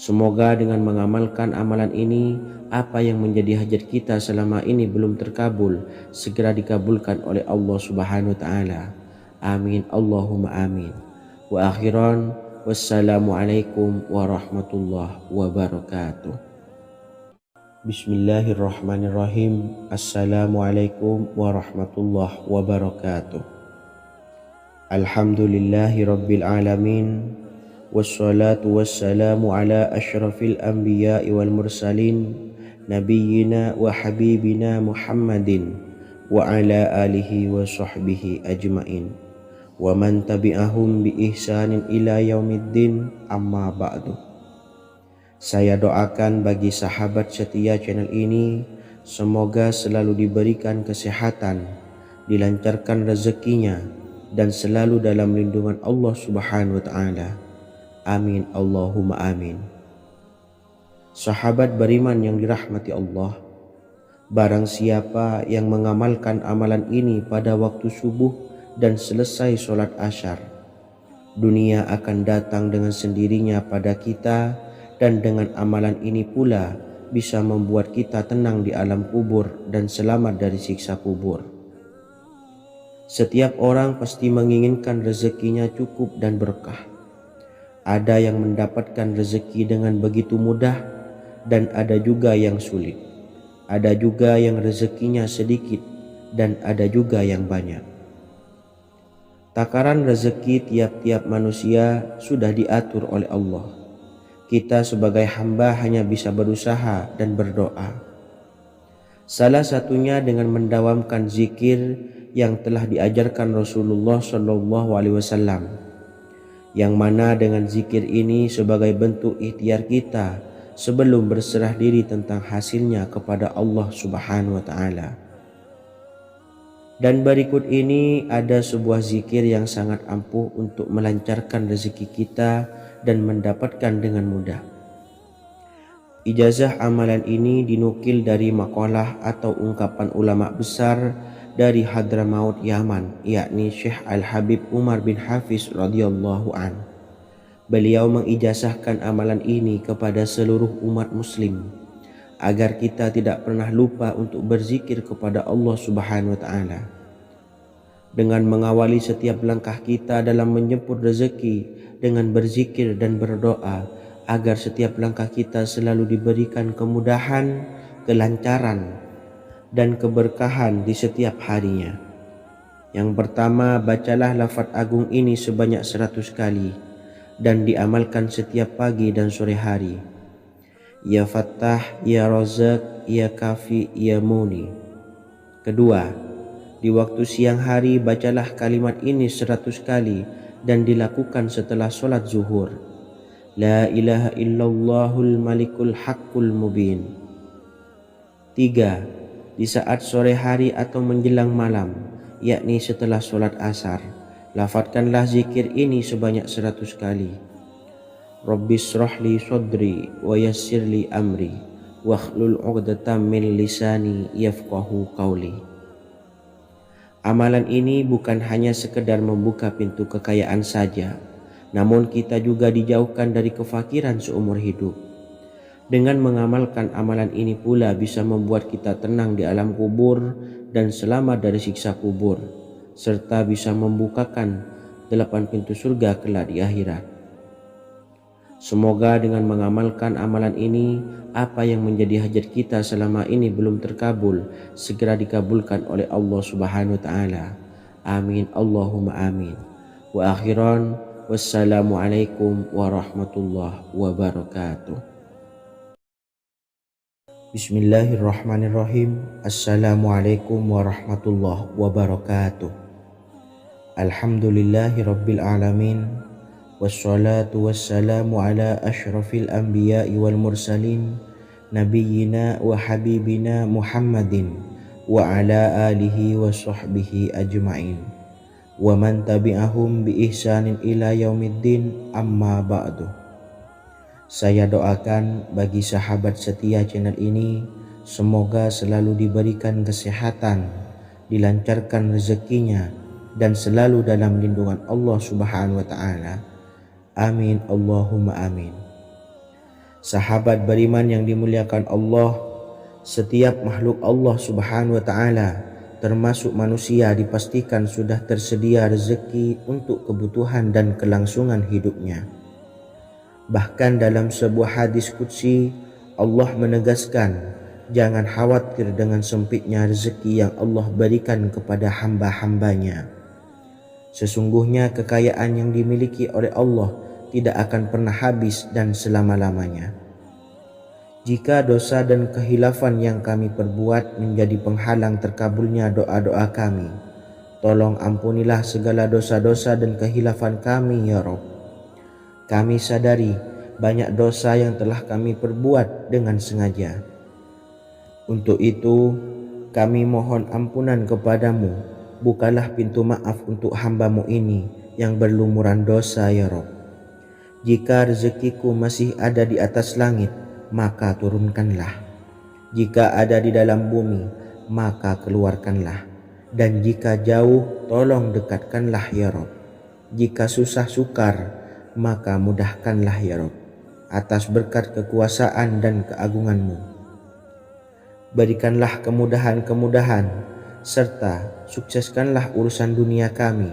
Semoga dengan mengamalkan amalan ini, apa yang menjadi hajat kita selama ini belum terkabul, segera dikabulkan oleh Allah Subhanahu wa Ta'ala. Amin, Allahumma amin. Wa akhiran, wassalamualaikum warahmatullahi wabarakatuh. Bismillahirrahmanirrahim. Assalamualaikum warahmatullahi wabarakatuh. Alhamdulillahi rabbil alamin. Wassalatu wassalamu ala ashrafil anbiya'i wal mursalin nabiyyina wa habibina Muhammadin wa ala alihi wa sahbihi ajmain wa man tabi'ahum bi ihsanin ila yaumiddin, amma ba'du. Saya doakan bagi sahabat setia channel ini, semoga selalu diberikan kesehatan, dilancarkan rezekinya, dan selalu dalam lindungan Allah Subhanahu wa Ta'ala. Amin, Allahumma amin. Sahabat beriman yang dirahmati Allah, barang siapa yang mengamalkan amalan ini pada waktu subuh dan selesai sholat asyar, dunia akan datang dengan sendirinya pada kita, dan dengan amalan ini pula bisa membuat kita tenang di alam kubur dan selamat dari siksa kubur. Setiap orang pasti menginginkan rezekinya cukup dan berkah. Ada yang mendapatkan rezeki dengan begitu mudah dan ada juga yang sulit. Ada juga yang rezekinya sedikit dan ada juga yang banyak. Takaran rezeki tiap-tiap manusia sudah diatur oleh Allah. Kita sebagai hamba hanya bisa berusaha dan berdoa. Salah satunya dengan mendawamkan zikir yang telah diajarkan Rasulullah SAW, yang mana dengan zikir ini sebagai bentuk ikhtiar kita sebelum berserah diri tentang hasilnya kepada Allah Subhanahu wa Ta'ala. Dan berikut ini ada sebuah zikir yang sangat ampuh untuk melancarkan rezeki kita dan mendapatkan dengan mudah. Ijazah amalan ini dinukil dari makalah atau ungkapan ulama besar dari Hadramaut Yaman, yakni Syekh Al-Habib Umar bin Hafiz radhiyallahu an. Beliau mengijazahkan amalan ini kepada seluruh umat muslim agar kita tidak pernah lupa untuk berzikir kepada Allah Subhanahu wa Ta'ala. Dengan mengawali setiap langkah kita dalam menjemput rezeki dengan berzikir dan berdoa agar setiap langkah kita selalu diberikan kemudahan, kelancaran, dan keberkahan di setiap harinya. Yang pertama, bacalah lafaz agung ini sebanyak 100 kali dan diamalkan setiap pagi dan sore hari. Ya Fattah, Ya Razak, Ya Kafi, Ya Muni. Kedua, di waktu siang hari bacalah kalimat ini 100 kali dan dilakukan setelah sholat zuhur. La ilaha illallahul malikul haqqul mubin. Tiga, di saat sore hari atau menjelang malam, yakni setelah sholat asar, lafadzkanlah zikir ini sebanyak 100 kali. Rabbishrahli sodri wa yassirli amri wakhlul 'uqdatam min lisani yafqahu qawli. Amalan ini bukan hanya sekedar membuka pintu kekayaan saja, namun kita juga dijauhkan dari kefakiran seumur hidup. Dengan mengamalkan amalan ini pula bisa membuat kita tenang di alam kubur dan selamat dari siksa kubur, serta bisa membukakan 8 pintu surga kelak di akhirat. Semoga dengan mengamalkan amalan ini, apa yang menjadi hajat kita selama ini belum terkabul, segera dikabulkan oleh Allah Subhanahu wa Ta'ala. Amin, Allahumma amin. Wa akhiran, wassalamualaikum warahmatullahi wabarakatuh. Bismillahirrahmanirrahim. Assalamualaikum warahmatullahi wabarakatuh. Alhamdulillahi rabbil alamin. Wassalatu wassalamu ala ashrafil anbiya'i wal mursalin nabiyyina wa habibina Muhammadin wa ala alihi wa sahbihi ajma'in wa man tabi'ahum bi ihsanin ila yaumiddin, amma ba'du. Saya doakan bagi sahabat setia channel ini, semoga selalu diberikan kesehatan, dilancarkan rezekinya, dan selalu dalam lindungan Allah Subhanahu wa Ta'ala. Amin, Allahumma amin. Sahabat beriman yang dimuliakan Allah, setiap makhluk Allah Subhanahu wa Ta'ala, termasuk manusia, dipastikan sudah tersedia rezeki untuk kebutuhan dan kelangsungan hidupnya. Bahkan dalam sebuah hadis qudsi, Allah menegaskan, jangan khawatir dengan sempitnya rezeki yang Allah berikan kepada hamba-hambanya. Sesungguhnya kekayaan yang dimiliki oleh Allah tidak akan pernah habis dan selama-lamanya. Jika dosa dan kehilafan yang kami perbuat menjadi penghalang terkabulnya doa-doa kami, tolong ampunilah segala dosa-dosa dan kehilafan kami ya Rabb. Kami sadari banyak dosa yang telah kami perbuat dengan sengaja. Untuk itu kami mohon ampunan kepadamu. Bukalah pintu maaf untuk hamba-Mu ini yang berlumuran dosa ya Rabb. Jika rezekiku masih ada di atas langit, maka turunkanlah. Jika ada di dalam bumi, maka keluarkanlah. Dan jika jauh, tolong dekatkanlah ya Rabb. Jika susah sukar, maka mudahkanlah ya Rabb, atas berkat kekuasaan dan keagungan-Mu. Berikanlah kemudahan-kemudahan, serta sukseskanlah urusan dunia kami.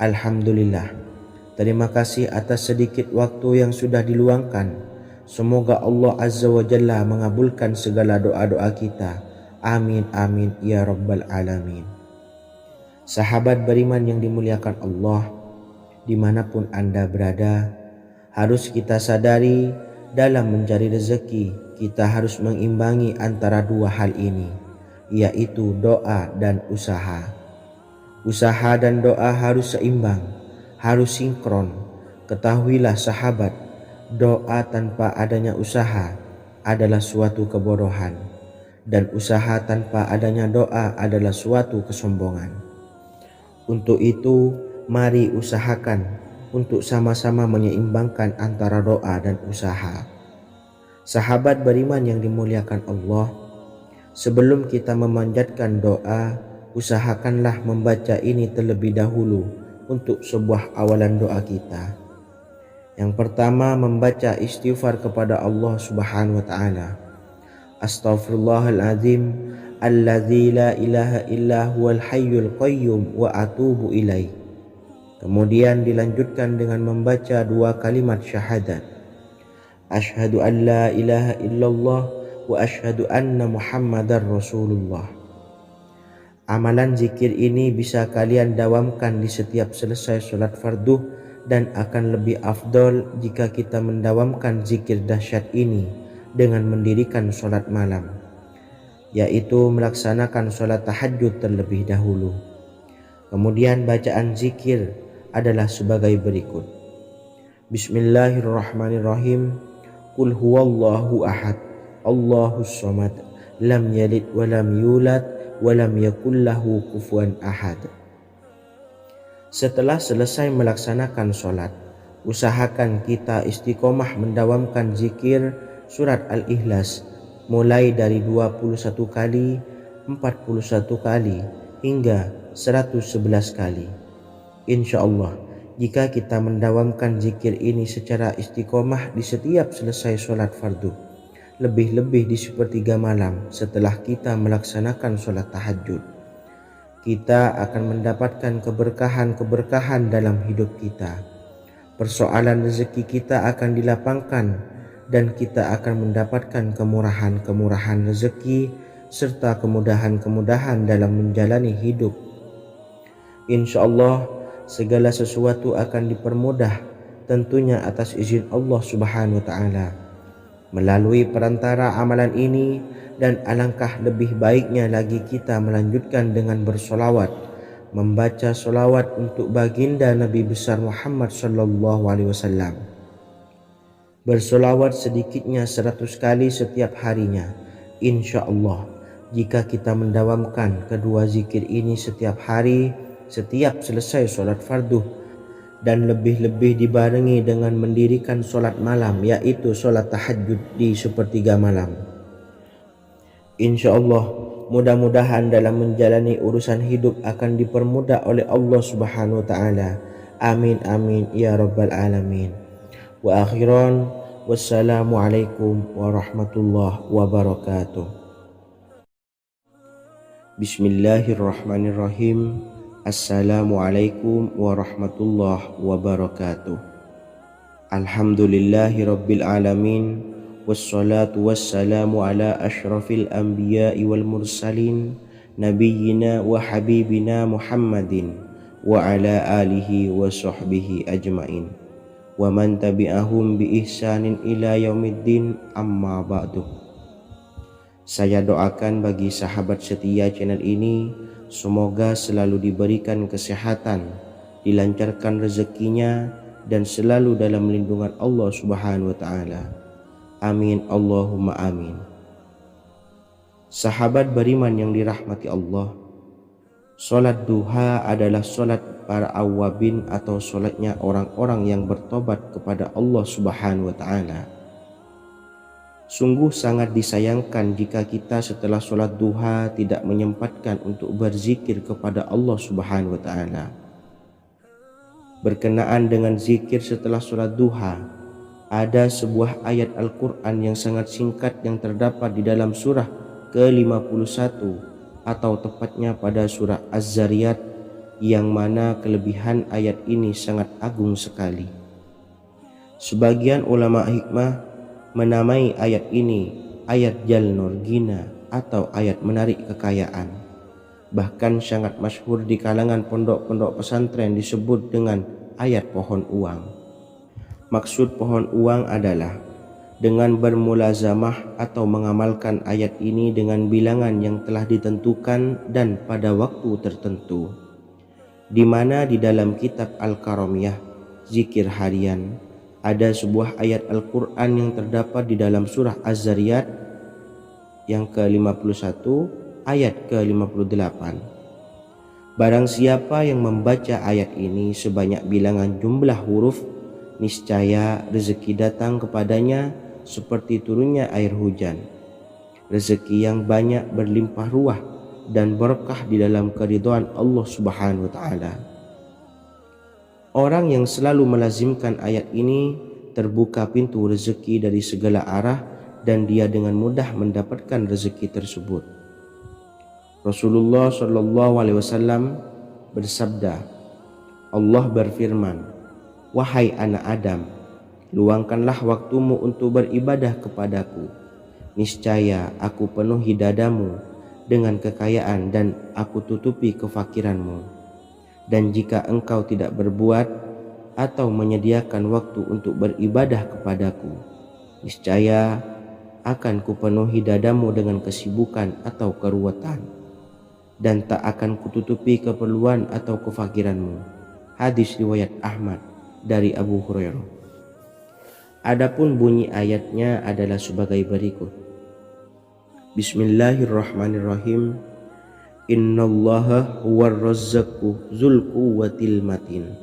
Alhamdulillah. Terima kasih atas sedikit waktu yang sudah diluangkan. Semoga Allah Azza wa Jalla mengabulkan segala doa-doa kita. Amin amin ya rabbal alamin. Sahabat beriman yang dimuliakan Allah, dimanapun Anda berada, harus kita sadari dalam mencari rezeki kita harus mengimbangi antara dua hal ini, yaitu doa dan usaha. Usaha dan doa harus seimbang, harus sinkron. Ketahuilah sahabat, doa tanpa adanya usaha adalah suatu kebodohan, dan usaha tanpa adanya doa adalah suatu kesombongan. Untuk itu, mari usahakan untuk sama-sama menyeimbangkan antara doa dan usaha. Sahabat beriman yang dimuliakan Allah, sebelum kita memanjatkan doa, usahakanlah membaca ini terlebih dahulu untuk sebuah awalan doa kita. Yang pertama, membaca istighfar kepada Allah Subhanahu wa Ta'ala. Astaghfirullahaladzim alladzi la ilaha illa huwal hayyul qayyum wa atubu ilaih. Kemudian dilanjutkan dengan membaca dua kalimat syahadat. Asyhadu an la ilaha illallah wa asyhadu anna Muhammadar Rasulullah. Amalan zikir ini bisa kalian dawamkan di setiap selesai sholat fardu, dan akan lebih afdol jika kita mendawamkan zikir dahsyat ini dengan mendirikan sholat malam, yaitu melaksanakan sholat tahajud terlebih dahulu. Kemudian bacaan zikir adalah sebagai berikut. Bismillahirrahmanirrahim. Qul huwallahu ahad, Allahus samad, lam yalid wa lam yulad wa lam yakul lahu kufuwan ahad. Setelah selesai melaksanakan sholat, usahakan kita istiqomah mendawamkan zikir surat Al-Ikhlas mulai dari 21 kali, 41 kali, hingga 111 kali. Insya Allah, jika kita mendawamkan zikir ini secara istiqomah di setiap selesai sholat fardu, lebih-lebih di sepertiga malam setelah kita melaksanakan sholat tahajud, kita akan mendapatkan keberkahan-keberkahan dalam hidup kita. Persoalan rezeki kita akan dilapangkan dan kita akan mendapatkan kemurahan-kemurahan rezeki serta kemudahan-kemudahan dalam menjalani hidup. Insya Allah segala sesuatu akan dipermudah, tentunya atas izin Allah Subhanahu wa Ta'ala. Melalui perantara amalan ini, dan alangkah lebih baiknya lagi kita melanjutkan dengan bersolawat, membaca solawat untuk baginda Nabi besar Muhammad sallallahu alaihi wasallam. Bersolawat sedikitnya 100 kali setiap harinya. Insya Allah jika kita mendawamkan kedua zikir ini setiap hari, setiap selesai solat fardu, dan lebih-lebih dibarengi dengan mendirikan solat malam, yaitu solat tahajud di sepertiga malam, insya Allah mudah-mudahan dalam menjalani urusan hidup akan dipermudah oleh Allah Subhanahu wa Ta'ala. Amin amin ya rabbal alamin. Wa akhiran, wassalamualaikum warahmatullahi wabarakatuh. Bismillahirrahmanirrahim. Assalamualaikum warahmatullahi wabarakatuh. Alhamdulillahi rabbil alamin. Wassalatu wassalamu ala ashrafil anbiya'i wal mursalin, nabiyyina wa habibina Muhammadin wa ala alihi wa sahbihi ajmain, wa man tabi'ahum bi ihsanin ila yaumiddin, amma ba'du. Saya doakan bagi sahabat setia channel ini, semoga selalu diberikan kesehatan, dilancarkan rezekinya, dan selalu dalam lindungan Allah Subhanahu wa Ta'ala. Amin Allahumma amin. Sahabat beriman yang dirahmati Allah, solat duha adalah solat para awabin atau solatnya orang-orang yang bertobat kepada Allah Subhanahu wa Ta'ala. Sungguh sangat disayangkan jika kita setelah solat duha tidak menyempatkan untuk berzikir kepada Allah Subhanahu wa Ta'ala. Berkenaan dengan zikir setelah solat duha, ada sebuah ayat Al-Quran yang sangat singkat yang terdapat di dalam surah ke-51 atau tepatnya pada surah Az-Zariyat, yang mana kelebihan ayat ini sangat agung sekali. Sebagian ulama hikmah menamai ayat ini ayat Jalnur Gina atau ayat menarik kekayaan. Bahkan sangat masyhur di kalangan pondok-pondok pesantren disebut dengan ayat pohon uang. Maksud pohon uang adalah dengan bermulazamah atau mengamalkan ayat ini dengan bilangan yang telah ditentukan dan pada waktu tertentu, di mana di dalam kitab Al-Karamiyah zikir harian ada sebuah ayat Al-Quran yang terdapat di dalam surah Az-Zariyat yang ke-51 ayat ke-58. Barang siapa yang membaca ayat ini sebanyak bilangan jumlah huruf, niscaya rezeki datang kepadanya seperti turunnya air hujan. Rezeki yang banyak berlimpah ruah dan berkah di dalam keridhaan Allah Subhanahu wa Ta'ala. Orang yang selalu melazimkan ayat ini terbuka pintu rezeki dari segala arah dan dia dengan mudah mendapatkan rezeki tersebut. Rasulullah Shallallahu Alaihi Wasallam bersabda, Allah berfirman, wahai anak Adam, luangkanlah waktumu untuk beribadah kepadaku. Niscaya aku penuhi dadamu dengan kekayaan dan aku tutupi kefakiranmu. Dan jika engkau tidak berbuat atau menyediakan waktu untuk beribadah kepadaku, niscaya akan kupenuhi dadamu dengan kesibukan atau keruwetan, dan tak akan kututupi keperluan atau kefakiranmu. Hadis riwayat Ahmad dari Abu Hurairah. Adapun bunyi ayatnya adalah sebagai berikut. Bismillahirrahmanirrahim. Innallaha huwar razzaqu dzul quwwatil matin.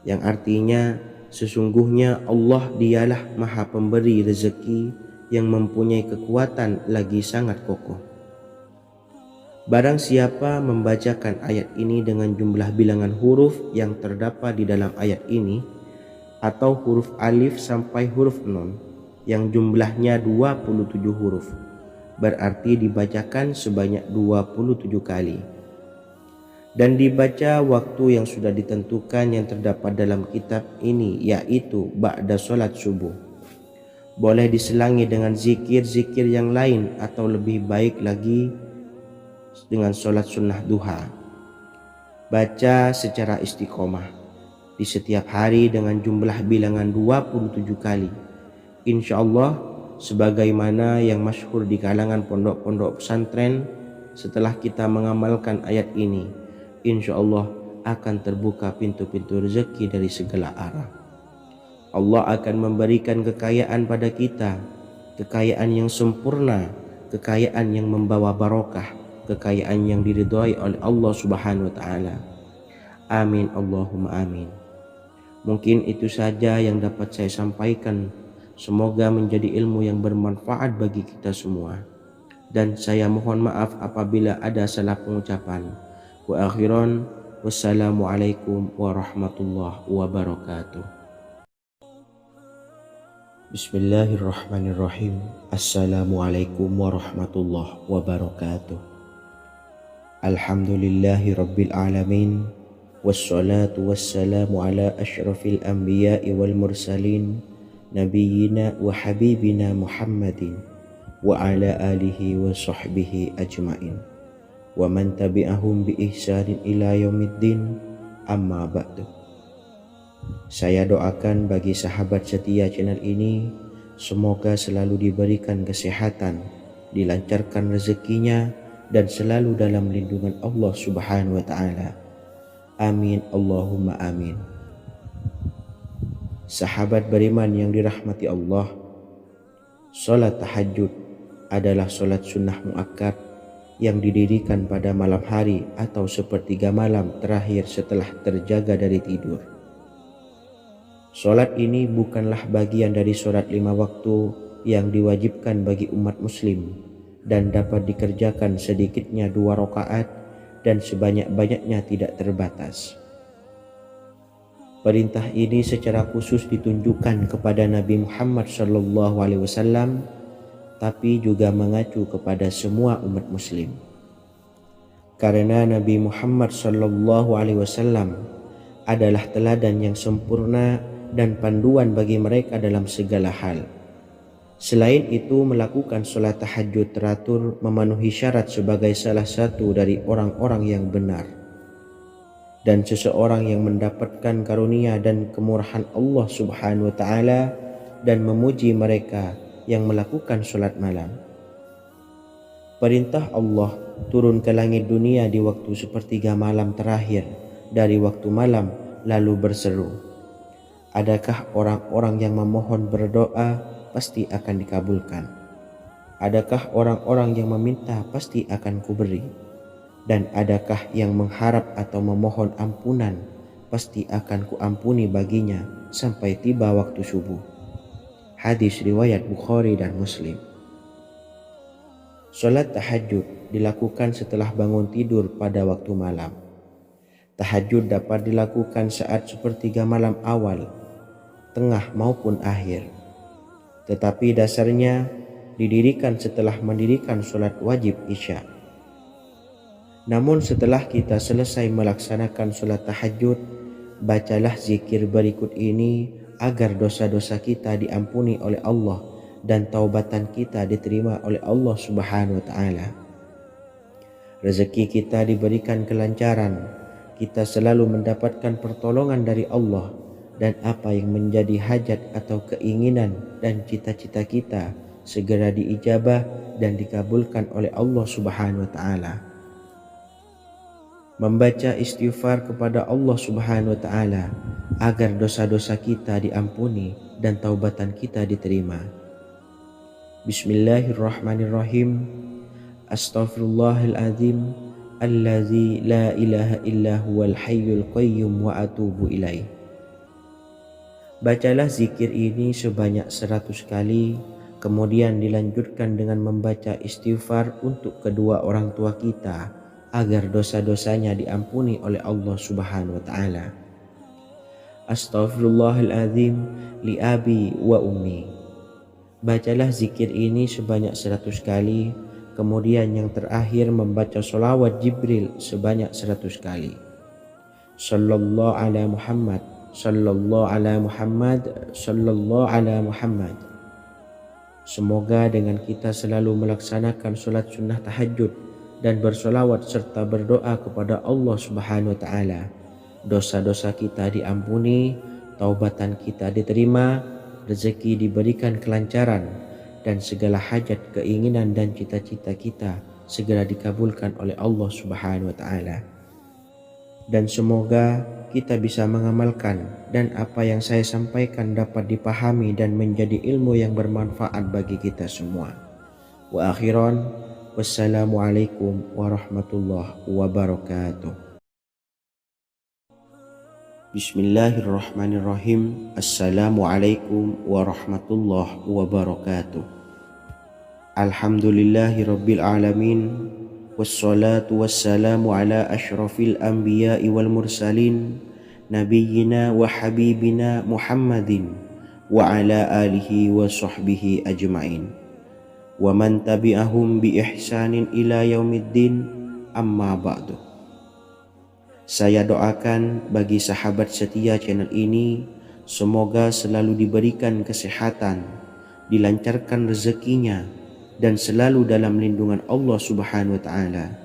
Yang artinya sesungguhnya Allah dialah maha pemberi rezeki yang mempunyai kekuatan lagi sangat kokoh. Barang siapa membacakan ayat ini dengan jumlah bilangan huruf yang terdapat di dalam ayat ini, atau huruf alif sampai huruf nun yang jumlahnya 27 huruf, berarti dibacakan sebanyak 27 kali. dan dibaca waktu yang sudah ditentukan yang terdapat dalam kitab ini, yaitu ba'da solat subuh. Boleh diselangi dengan zikir-zikir yang lain atau lebih baik lagi dengan solat sunnah duha. Baca secara istiqomah di setiap hari dengan jumlah bilangan 27 kali. Insya Allah sebagaimana yang masyhur di kalangan pondok-pondok pesantren, setelah kita mengamalkan ayat ini, insya Allah akan terbuka pintu-pintu rezeki dari segala arah. Allah akan memberikan kekayaan pada kita, kekayaan yang sempurna, kekayaan yang membawa barokah, kekayaan yang diridhai oleh Allah Subhanahu wa taala. Amin Allahumma amin. Mungkin itu saja yang dapat saya sampaikan. Semoga menjadi ilmu yang bermanfaat bagi kita semua. Dan saya mohon maaf apabila ada salah pengucapan. Wa akhiran, wassalamualaikum warahmatullahi wabarakatuh. Bismillahirrahmanirrahim. Assalamualaikum warahmatullahi wabarakatuh. Alhamdulillahi rabbil alamin. Wassalatu wassalamu ala asyrafil anbiya'i wal mursalin, nabiyyina wa habibina Muhammadin wa ala alihi wa sahbihi ajmain wa man tabi'ahum bi ihsanin ila yaumiddin, amma ba'du. Saya doakan bagi sahabat setia channel ini, semoga selalu diberikan kesehatan, dilancarkan rezekinya, dan selalu dalam lindungan Allah Subhanahu wa taala. Amin Allahumma amin. Sahabat beriman yang dirahmati Allah, salat tahajud adalah salat sunnah muakkad yang didirikan pada malam hari atau sepertiga malam terakhir setelah terjaga dari tidur. Salat ini bukanlah bagian dari salat 5 waktu yang diwajibkan bagi umat muslim dan dapat dikerjakan sedikitnya 2 rakaat dan sebanyak-banyaknya tidak terbatas. Perintah ini secara khusus ditunjukkan kepada Nabi Muhammad SAW, tapi juga mengacu kepada semua umat muslim. Karena Nabi Muhammad SAW adalah teladan yang sempurna dan panduan bagi mereka dalam segala hal. Selain itu, melakukan sholat tahajud teratur memenuhi syarat sebagai salah satu dari orang-orang yang benar. Dan seseorang yang mendapatkan karunia dan kemurahan Allah Subhanahu wa taala dan memuji mereka yang melakukan sholat malam. Perintah Allah turun ke langit dunia di waktu sepertiga malam terakhir dari waktu malam lalu berseru, adakah orang-orang yang memohon berdoa pasti akan dikabulkan? Adakah orang-orang yang meminta pasti akan kuberi? Dan adakah yang mengharap atau memohon ampunan pasti akan kuampuni baginya sampai tiba waktu subuh. Hadis riwayat Bukhari dan Muslim. Salat tahajud dilakukan setelah bangun tidur pada waktu malam. Tahajud dapat dilakukan saat sepertiga malam awal, tengah maupun akhir. Tetapi dasarnya didirikan setelah mendirikan sholat wajib isya. Namun setelah kita selesai melaksanakan sholat tahajud, bacalah zikir berikut ini agar dosa-dosa kita diampuni oleh Allah dan taubatan kita diterima oleh Allah Subhanahu wa taala. Rezeki kita diberikan kelancaran, kita selalu mendapatkan pertolongan dari Allah, dan apa yang menjadi hajat atau keinginan dan cita-cita kita segera diijabah dan dikabulkan oleh Allah Subhanahu wa taala. Membaca istighfar kepada Allah Subhanahu wa taala agar dosa-dosa kita diampuni dan taubatan kita diterima. Bismillahirrahmanirrahim. Astaghfirullahaladzim allazi la ilaha illa huwal hayyul qayyum wa atubu ilaih. Bacalah zikir ini sebanyak 100 kali, kemudian dilanjutkan dengan membaca istighfar untuk kedua orang tua kita agar dosa-dosanya diampuni oleh Allah Subhanahu wa taala. Astaghfirullahaladzim li abi wa ummi. Bacalah zikir ini sebanyak 100 kali, Kemudian yang terakhir membaca sholawat Jibril sebanyak 100 kali. Sallallahu ala Muhammad, sallallahu ala Muhammad, sallallahu ala Muhammad. Semoga dengan kita selalu melaksanakan sholat sunnah tahajud dan bersolawat serta berdoa kepada Allah Subhanahu wa Ta'ala, dosa-dosa kita diampuni, taubatan kita diterima, rezeki diberikan kelancaran, dan segala hajat, keinginan dan cita-cita kita segera dikabulkan oleh Allah Subhanahu wa Ta'ala. Dan semoga kita bisa mengamalkan dan apa yang saya sampaikan dapat dipahami dan menjadi ilmu yang bermanfaat bagi kita semua. Wa akhiran, wassalamualaikum warahmatullahi wabarakatuh. Bismillahirrahmanirrahim. Assalamualaikum warahmatullahi wabarakatuh. Alhamdulillahi rabbil alamin. Wassalatu wassalamu ala ashrafil anbiya'i wal mursalin, nabiyyina wa habibina Muhammadin wa ala alihi wa sahbihi ajma'in wa man tabi'ahum bi ihsanin ila yaumiddin, amma ba'du. Saya doakan bagi sahabat setia channel ini, semoga selalu diberikan kesehatan, dilancarkan rezekinya, dan selalu dalam lindungan Allah Subhanahu wa Ta'ala.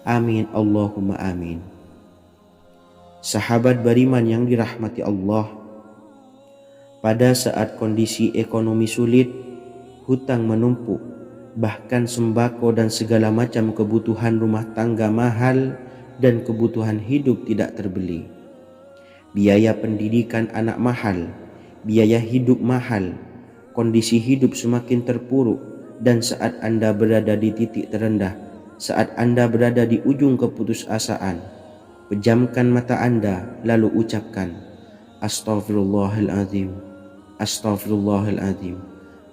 Amin Allahumma amin. Sahabat beriman yang dirahmati Allah, pada saat kondisi ekonomi sulit, hutang menumpuk, bahkan sembako dan segala macam kebutuhan rumah tangga mahal dan kebutuhan hidup tidak terbeli. Biaya pendidikan anak mahal, biaya hidup mahal, kondisi hidup semakin terpuruk. Dan saat Anda berada di titik terendah, saat Anda berada di ujung keputusasaan, pejamkan mata Anda lalu ucapkan Astaghfirullahaladzim, Astaghfirullahaladzim,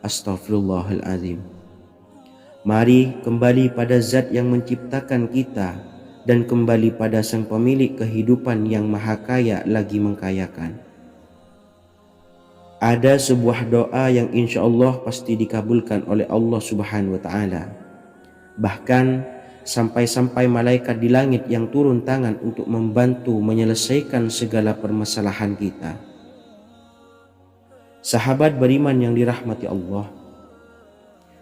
Astaghfirullahaladzim. Mari kembali pada Zat yang menciptakan kita dan kembali pada Sang Pemilik kehidupan yang maha kaya lagi mengkayakan. Ada sebuah doa yang insya Allah pasti dikabulkan oleh Allah Subhanahu wa Ta'ala. Bahkan sampai-sampai malaikat di langit yang turun tangan untuk membantu menyelesaikan segala permasalahan kita. Sahabat beriman yang dirahmati Allah,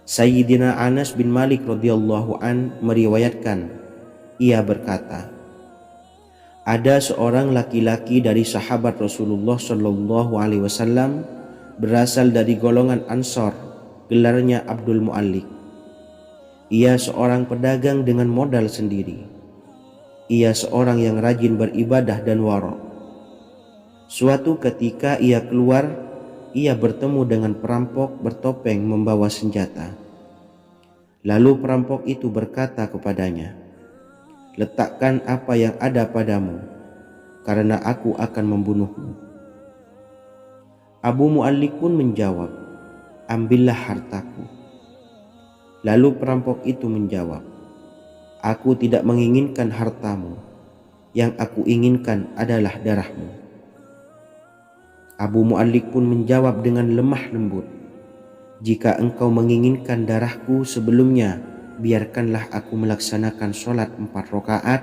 Sayyidina Anas bin Malik radhiyallahu an meriwayatkan, ia berkata, ada seorang laki-laki dari sahabat Rasulullah Shallallahu Alaihi Wasallam berasal dari golongan Ansor, gelarnya Abdul Mu'allik. Ia seorang pedagang dengan modal sendiri. Ia seorang yang rajin beribadah dan wara'. Suatu ketika ia keluar, ia bertemu dengan perampok bertopeng membawa senjata. Lalu perampok itu berkata kepadanya, letakkan apa yang ada padamu, karena aku akan membunuhmu. Abu Mu'allik pun menjawab, ambillah hartaku. Lalu perampok itu menjawab, aku tidak menginginkan hartamu, yang aku inginkan adalah darahmu. Abu Mu'allik pun menjawab dengan lemah lembut, jika engkau menginginkan darahku sebelumnya, biarkanlah aku melaksanakan sholat 4 rakaat.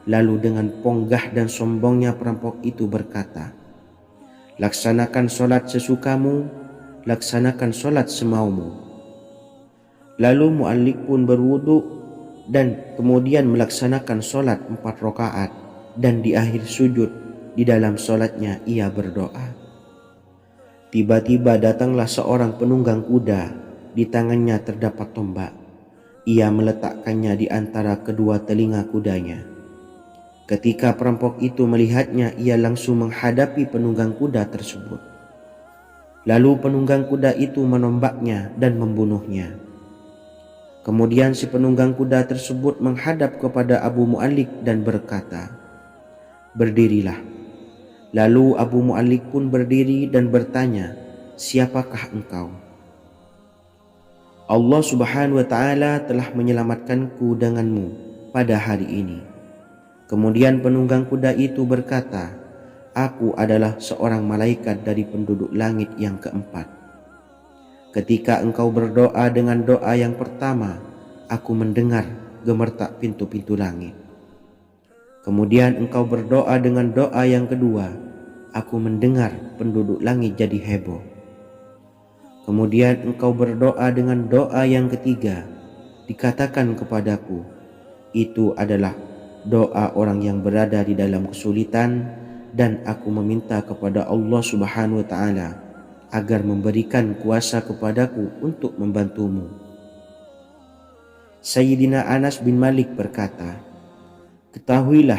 Lalu dengan ponggah dan sombongnya perampok itu berkata, laksanakan sholat sesukamu, laksanakan sholat semaumu. Lalu Mu'allik pun berwudu dan kemudian melaksanakan sholat 4 rakaat, dan di akhir sujud di dalam sholatnya ia berdoa. Tiba-tiba datanglah seorang penunggang kuda, di tangannya terdapat tombak. Ia meletakkannya di antara kedua telinga kudanya. Ketika perampok itu melihatnya, ia langsung menghadapi penunggang kuda tersebut. Lalu penunggang kuda itu menombaknya dan membunuhnya. Kemudian si penunggang kuda tersebut menghadap kepada Abu Mu'allik dan berkata, berdirilah. Lalu Abu Mu'allik pun berdiri dan bertanya, siapakah engkau? Allah Subhanahu wa Ta'ala telah menyelamatkanku denganmu pada hari ini. Kemudian penunggang kuda itu berkata, aku adalah seorang malaikat dari penduduk langit yang keempat. Ketika engkau berdoa dengan doa yang pertama, aku mendengar gemertak pintu-pintu langit. Kemudian engkau berdoa dengan doa yang kedua, aku mendengar penduduk langit jadi heboh. Kemudian engkau berdoa dengan doa yang ketiga, dikatakan kepadaku, itu adalah doa orang yang berada di dalam kesulitan, dan aku meminta kepada Allah Subhanahu wa Ta'ala agar memberikan kuasa kepadaku untuk membantumu. Sayyidina Anas bin Malik berkata, ketahuilah,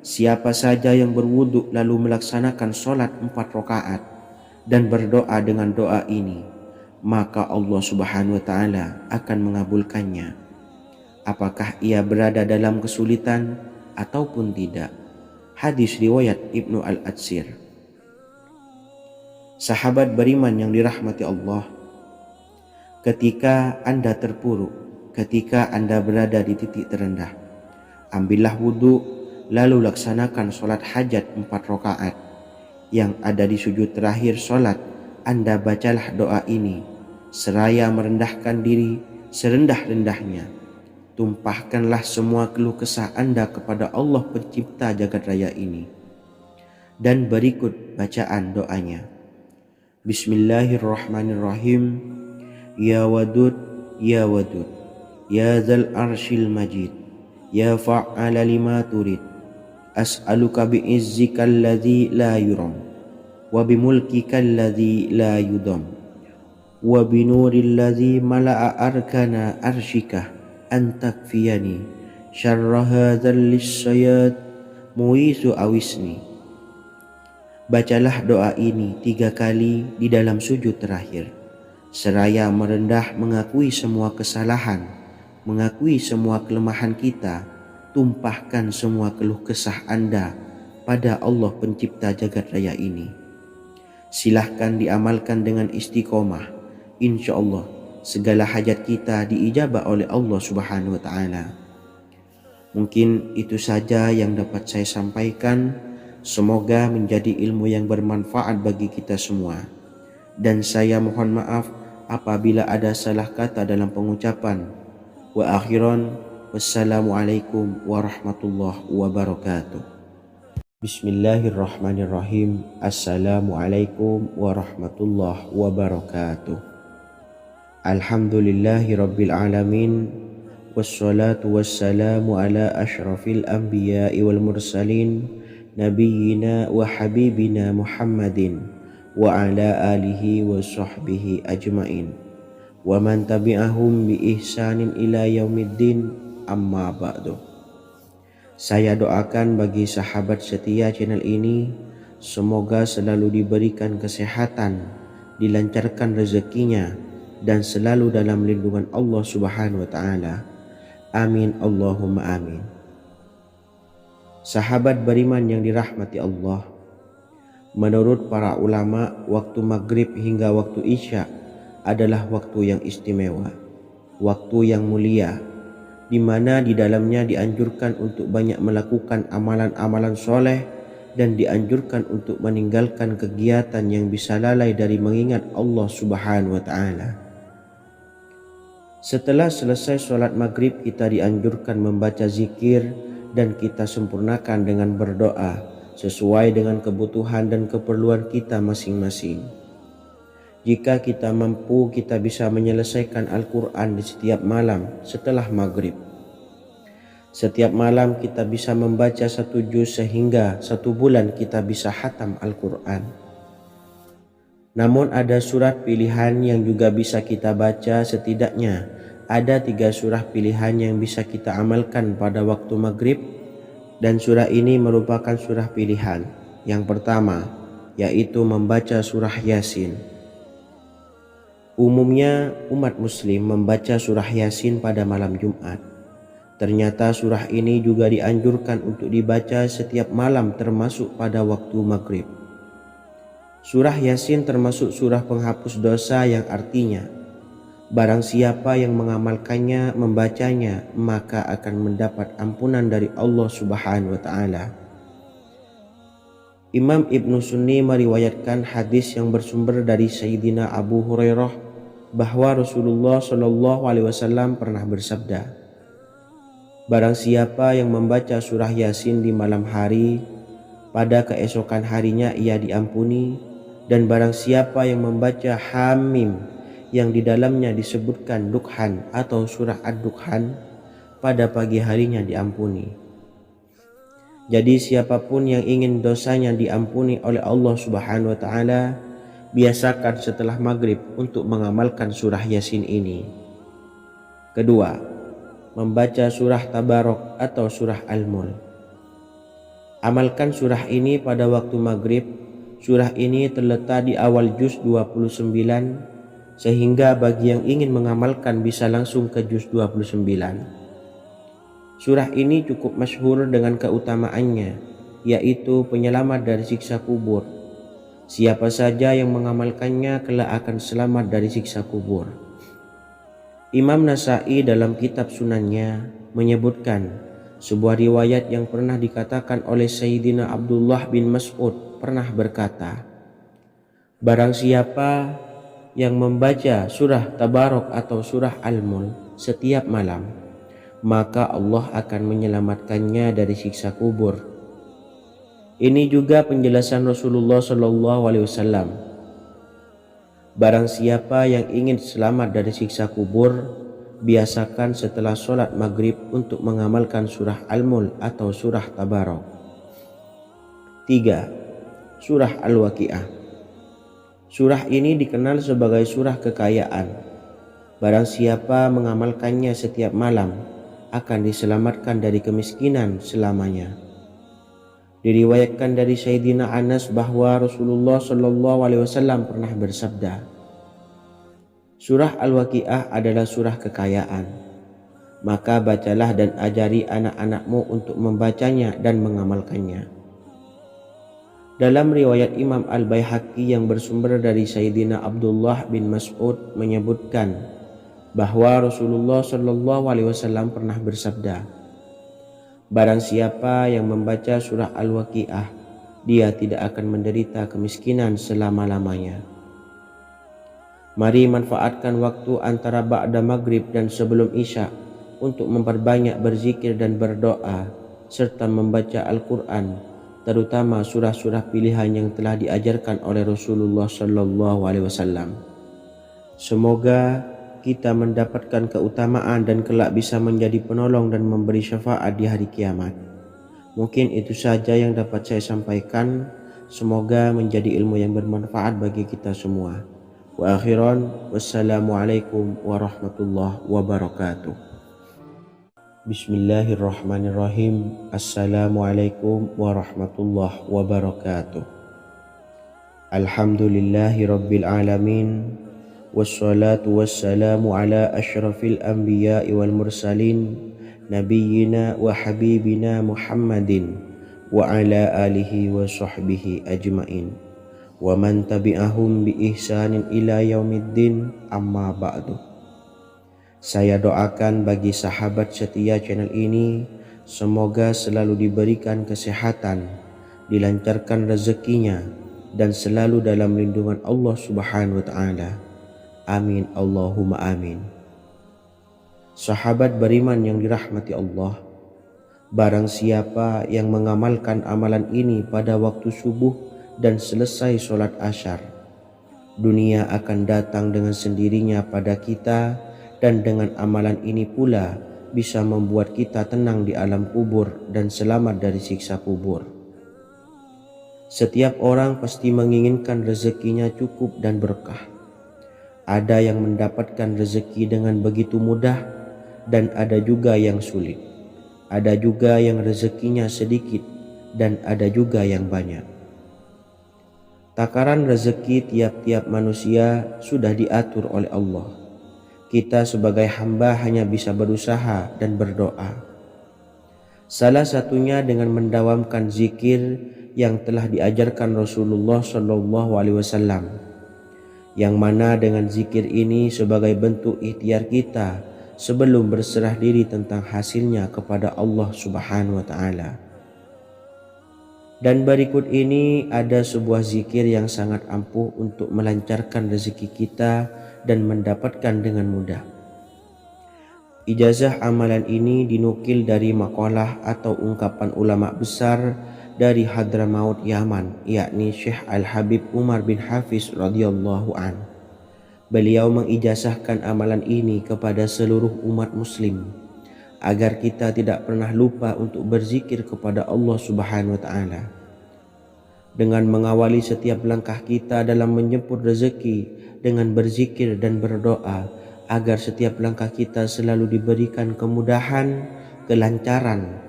siapa saja yang berwudu lalu melaksanakan sholat 4 rakaat dan berdoa dengan doa ini, maka Allah Subhanahu wa Ta'ala akan mengabulkannya, apakah ia berada dalam kesulitan ataupun tidak. Hadis riwayat Ibnu Al-Atsir. Sahabat beriman yang dirahmati Allah, ketika Anda terpuruk, ketika Anda berada di titik terendah, ambillah wudhu, lalu laksanakan sholat hajat 4 rakaat. Yang ada di sujud terakhir sholat, Anda bacalah doa ini, seraya merendahkan diri serendah-rendahnya. Tumpahkanlah semua keluh kesah Anda kepada Allah pencipta jagat raya ini. Dan berikut bacaan doanya. Bismillahirrahmanirrahim. Ya Wadud, Ya Wadud, Ya Dzal Arsyil Majid, Ya Fa'ala lima turid, as'aluka bi'izzikal ladzi la yuram, wa bimulkikal ladzi la yudam, wa binuril ladzi mala'a arkana arsyika, antakfiyani syarra hadzal lisyayad muisu awisni. Bacalah doa ini 3 kali di dalam sujud terakhir, seraya merendah mengakui semua kesalahan, mengakui semua kelemahan kita. Tumpahkan semua keluh kesah Anda pada Allah pencipta jagat raya ini. Silahkan diamalkan dengan istiqomah. Insya Allah segala hajat kita diijabah oleh Allah Subhanahu wa Ta'ala. Mungkin itu saja yang dapat saya sampaikan. Semoga menjadi ilmu yang bermanfaat bagi kita semua. Dan saya mohon maaf apabila ada salah kata dalam pengucapan. Wa akhiran, wassalamualaikum warahmatullahi wabarakatuh. Bismillahirrahmanirrahim. Assalamualaikum warahmatullahi wabarakatuh. Alhamdulillahi rabbil alamin, wassalatu wassalamu ala ashrafil anbiya'i wal mursalin, nabiyyina wa habibina Muhammadin wa ala alihi wa sahbihi ajmain, wa man tabi'ahum bi ihsanin ila yaumiddin, amma ba'du. Saya doakan bagi sahabat setia channel ini, semoga selalu diberikan kesehatan, dilancarkan rezekinya, dan selalu dalam lindungan Allah Subhanahu wa Ta'ala. Amin Allahumma amin. Sahabat beriman yang dirahmati Allah, menurut para ulama, waktu maghrib hingga waktu isya adalah waktu yang istimewa, waktu yang mulia, di mana di dalamnya dianjurkan untuk banyak melakukan amalan-amalan soleh dan dianjurkan untuk meninggalkan kegiatan yang bisa lalai dari mengingat Allah Subhanahu wa Ta'ala. Setelah selesai sholat maghrib, kita dianjurkan membaca zikir dan kita sempurnakan dengan berdoa sesuai dengan kebutuhan dan keperluan kita masing-masing. Jika kita mampu, kita bisa menyelesaikan Al-Quran di setiap malam setelah maghrib. Setiap malam kita bisa membaca 1 juz sehingga 1 bulan kita bisa khatam Al-Quran. Namun ada surat pilihan yang juga bisa kita baca. Setidaknya ada 3 surah pilihan yang bisa kita amalkan pada waktu maghrib, dan surah ini merupakan surah pilihan. Yang pertama yaitu membaca surah Yasin. Umumnya umat muslim membaca surah Yasin pada malam Jumat. Ternyata surah ini juga dianjurkan untuk dibaca setiap malam termasuk pada waktu maghrib. Surah Yasin termasuk surah penghapus dosa, yang artinya barang siapa yang mengamalkannya, membacanya, maka akan mendapat ampunan dari Allah Subhanahu wa Ta'ala. Imam Ibnu Sunni meriwayatkan hadis yang bersumber dari Sayyidina Abu Hurairah bahwa Rasulullah Shallallahu Alaihi Wasallam pernah bersabda, barang siapa yang membaca surah Yasin di malam hari, pada keesokan harinya ia diampuni, dan barang siapa yang membaca Hamim yang di dalamnya disebutkan Dukhan atau surah Ad-Dukhan, pada pagi harinya diampuni. Jadi siapapun yang ingin dosanya diampuni oleh Allah Subhanahu wa taala, biasakan setelah maghrib untuk mengamalkan surah Yasin ini. Kedua, membaca surah Tabarok atau surah Al-Mulk. Amalkan surah ini pada waktu maghrib. Surah ini terletak di awal juz 29, sehingga bagi yang ingin mengamalkan bisa langsung ke juz 29. Surah ini cukup masyhur dengan keutamaannya, yaitu penyelamat dari siksa kubur. Siapa saja yang mengamalkannya kelak akan selamat dari siksa kubur. Imam Nasa'i dalam kitab Sunannya menyebutkan sebuah riwayat yang pernah dikatakan oleh Sayyidina Abdullah bin Mas'ud pernah berkata, barang siapa yang membaca surah Tabarok atau surah Al-Mulk setiap malam, maka Allah akan menyelamatkannya dari siksa kubur. Ini juga penjelasan Rasulullah Shallallahu Alaihi Wasallam. Barang siapa yang ingin selamat dari siksa kubur, biasakan setelah sholat maghrib untuk mengamalkan surah Al-Mulk atau surah Tabarok. 3. Surah Al-Waqiah. Surah ini dikenal sebagai surah kekayaan. Barang siapa mengamalkannya setiap malam, akan diselamatkan dari kemiskinan selamanya. Diriwayatkan dari Sayyidina Anas bahwa Rasulullah Shallallahu Alaihi Wasallam pernah bersabda, surah Al-Waqiah adalah surah kekayaan. Maka bacalah dan ajari anak-anakmu untuk membacanya dan mengamalkannya. Dalam riwayat Imam Al-Baihaqi yang bersumber dari Sayyidina Abdullah bin Mas'ud menyebutkan bahwa Rasulullah Shallallahu Alaihi Wasallam pernah bersabda, barang siapa yang membaca surah Al-Waqiah, dia tidak akan menderita kemiskinan selama-lamanya. Mari manfaatkan waktu antara ba'da maghrib dan sebelum isya untuk memperbanyak berzikir dan berdoa serta membaca Al-Quran, terutama surah-surah pilihan yang telah diajarkan oleh Rasulullah Shallallahu Alaihi Wasallam. Semoga kita mendapatkan keutamaan dan kelak bisa menjadi penolong dan memberi syafaat di hari kiamat. Mungkin itu saja yang dapat saya sampaikan. Semoga menjadi ilmu yang bermanfaat bagi kita semua. Wa akhiran, wassalamualaikum warahmatullahi wabarakatuh. Bismillahirrahmanirrahim. Assalamualaikum warahmatullahi wabarakatuh. Alhamdulillahi rabbil alamin. Wassalatu wassalamu ala ashrafil anbiya'i wal mursalin nabiyyina wa habibina Muhammadin wa ala alihi wa sahbihi ajmain wa man tabi'ahum bi ihsanin ila yaumiddin, amma ba'du. Saya doakan bagi sahabat setia channel ini, semoga selalu diberikan kesehatan, dilancarkan rezekinya, dan selalu dalam lindungan Allah Subhanahu wa ta'ala. Amin Allahumma amin. Sahabat beriman yang dirahmati Allah, barang siapa yang mengamalkan amalan ini pada waktu subuh dan selesai sholat asyar, dunia akan datang dengan sendirinya pada kita, dan dengan amalan ini pula bisa membuat kita tenang di alam kubur dan selamat dari siksa kubur. Setiap orang pasti menginginkan rezekinya cukup dan berkah. Ada yang mendapatkan rezeki dengan begitu mudah, dan ada juga yang sulit. Ada juga yang rezekinya sedikit, dan ada juga yang banyak. Takaran rezeki tiap-tiap manusia sudah diatur oleh Allah. Kita sebagai hamba hanya bisa berusaha dan berdoa. Salah satunya dengan mendawamkan zikir yang telah diajarkan Rasulullah Shallallahu Alaihi Wasallam, yang mana dengan zikir ini sebagai bentuk ikhtiar kita sebelum berserah diri tentang hasilnya kepada Allah Subhanahu wa ta'ala. Dan berikut ini ada sebuah zikir yang sangat ampuh untuk melancarkan rezeki kita dan mendapatkan dengan mudah. Ijazah amalan ini dinukil dari makalah atau ungkapan ulama besar dari Hadramaut Yaman, yakni Syekh Al-Habib Umar bin Hafiz radhiyallahu an. Beliau mengijazahkan amalan ini kepada seluruh umat muslim agar kita tidak pernah lupa untuk berzikir kepada Allah Subhanahu wa taala. Dengan mengawali setiap langkah kita dalam menjemput rezeki dengan berzikir dan berdoa agar setiap langkah kita selalu diberikan kemudahan, kelancaran,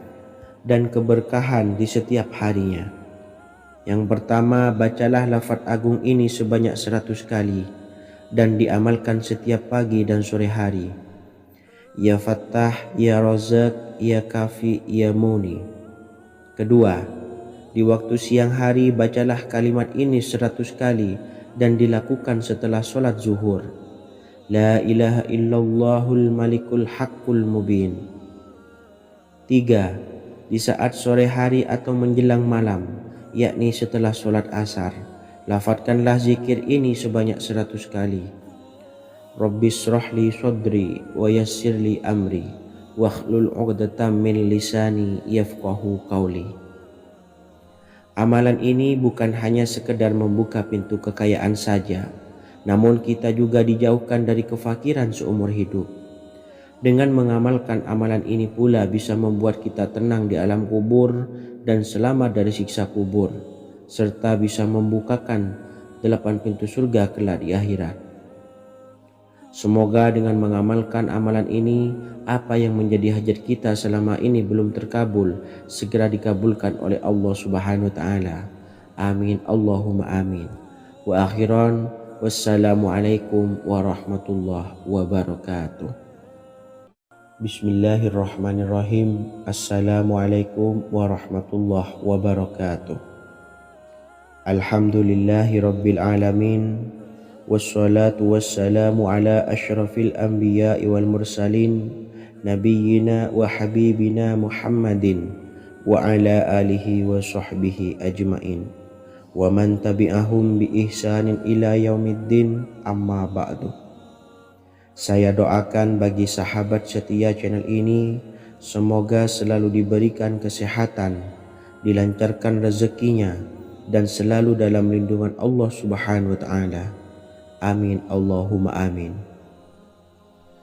dan keberkahan di setiap harinya. Yang pertama, bacalah lafaz agung ini sebanyak 100 kali dan diamalkan setiap pagi dan sore hari. Ya Fattah, Ya Razak, Ya Kafi, Ya Muni. Kedua, di waktu siang hari bacalah kalimat ini 100 kali dan dilakukan setelah sholat zuhur. La ilaha illallahul malikul haqqul mubin. 3. Di saat sore hari atau menjelang malam, yakni setelah sholat asar, lafadzkanlah zikir ini sebanyak 100 kali. Rabbis shrahli sadri wa yassirli amri wakhlul 'uqdatam min lisani yafqahu qawli. Amalan ini bukan hanya sekedar membuka pintu kekayaan saja, namun kita juga dijauhkan dari kefakiran seumur hidup. Dengan mengamalkan amalan ini pula bisa membuat kita tenang di alam kubur dan selamat dari siksa kubur, serta bisa membukakan 8 pintu surga kelak di akhirat. Semoga dengan mengamalkan amalan ini, apa yang menjadi hajat kita selama ini belum terkabul, segera dikabulkan oleh Allah Subhanahu wa taala. Amin Allahumma amin. Wa akhiran, wassalamualaikum warahmatullahi wabarakatuh. Bismillahirrahmanirrahim. Assalamualaikum warahmatullahi wabarakatuh. Alhamdulillahi rabbil alamin. Wassalatu wassalamu ala ashrafil anbiya'i wal mursalin nabiyyina wa habibina Muhammadin wa ala alihi wa sahbihi ajmain wa man tabi'ahum bi ihsanin ila yaumiddin, amma ba'du. Saya doakan bagi sahabat setia channel ini, semoga selalu diberikan kesehatan, dilancarkan rezekinya, dan selalu dalam lindungan Allah Subhanahu wa taala. Amin Allahumma amin.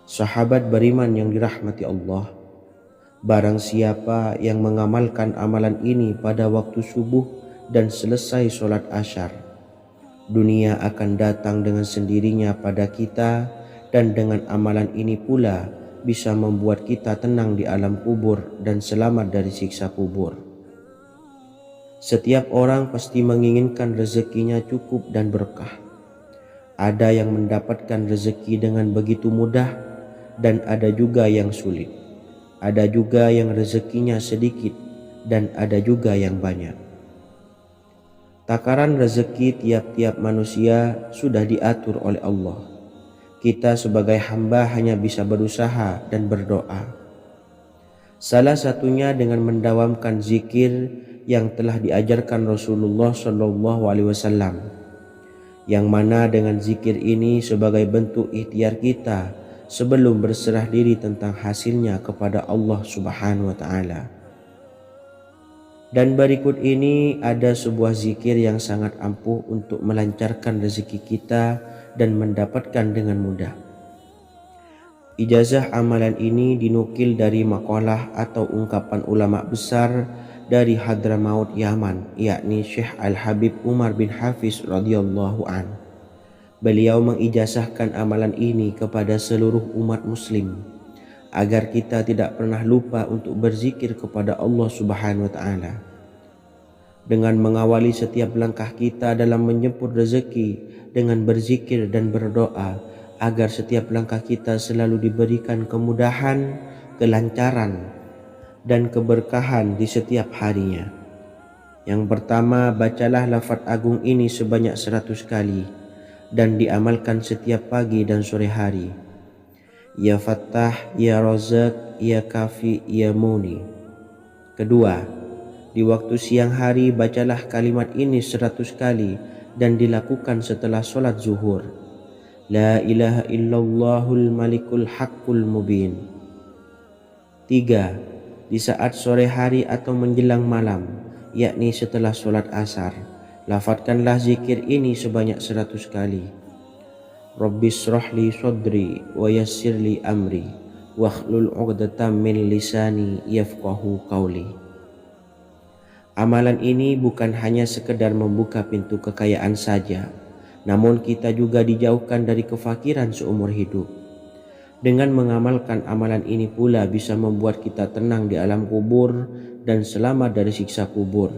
Sahabat beriman yang dirahmati Allah, barang siapa yang mengamalkan amalan ini pada waktu subuh dan selesai sholat asyar, dunia akan datang dengan sendirinya pada kita, dan dengan amalan ini pula bisa membuat kita tenang di alam kubur dan selamat dari siksa kubur. Setiap orang pasti menginginkan rezekinya cukup dan berkah. Ada yang mendapatkan rezeki dengan begitu mudah dan ada juga yang sulit. Ada juga yang rezekinya sedikit dan ada juga yang banyak. Takaran rezeki tiap-tiap manusia sudah diatur oleh Allah. Kita sebagai hamba hanya bisa berusaha dan berdoa. Salah satunya dengan mendawamkan zikir yang telah diajarkan Rasulullah SAW, yang mana dengan zikir ini sebagai bentuk ikhtiar kita sebelum berserah diri tentang hasilnya kepada Allah Subhanahu wa taala. Dan berikut ini ada sebuah zikir yang sangat ampuh untuk melancarkan rezeki kita dan mendapatkan dengan mudah. Ijazah amalan ini dinukil dari makalah atau ungkapan ulama besar dari Hadramaut Yaman, yakni Syekh Al-Habib Umar bin Hafiz radhiyallahu an. Beliau mengijazahkan amalan ini kepada seluruh umat muslim agar kita tidak pernah lupa untuk berzikir kepada Allah Subhanahu wa taala. Dengan mengawali setiap langkah kita dalam menjemput rezeki dengan berzikir dan berdoa agar setiap langkah kita selalu diberikan kemudahan, kelancaran, dan keberkahan di setiap harinya. Yang pertama, bacalah lafaz agung ini sebanyak 100 kali dan diamalkan setiap pagi dan sore hari. Ya Fattah, Ya Razak, Ya Kafi, Ya Muni. Kedua, di waktu siang hari bacalah kalimat ini 100 kali dan dilakukan setelah sholat zuhur. La ilaha illallahul malikul haqqul mubin. 3. Di saat sore hari atau menjelang malam, yakni setelah sholat asar, lafadzkanlah zikir ini sebanyak 100 kali. Rabbishrahli sodri wa yassirli amri wakhlul 'uqdatam min lisani yafqahu qawli. Amalan ini bukan hanya sekedar membuka pintu kekayaan saja, namun kita juga dijauhkan dari kefakiran seumur hidup. Dengan mengamalkan amalan ini pula bisa membuat kita tenang di alam kubur dan selamat dari siksa kubur,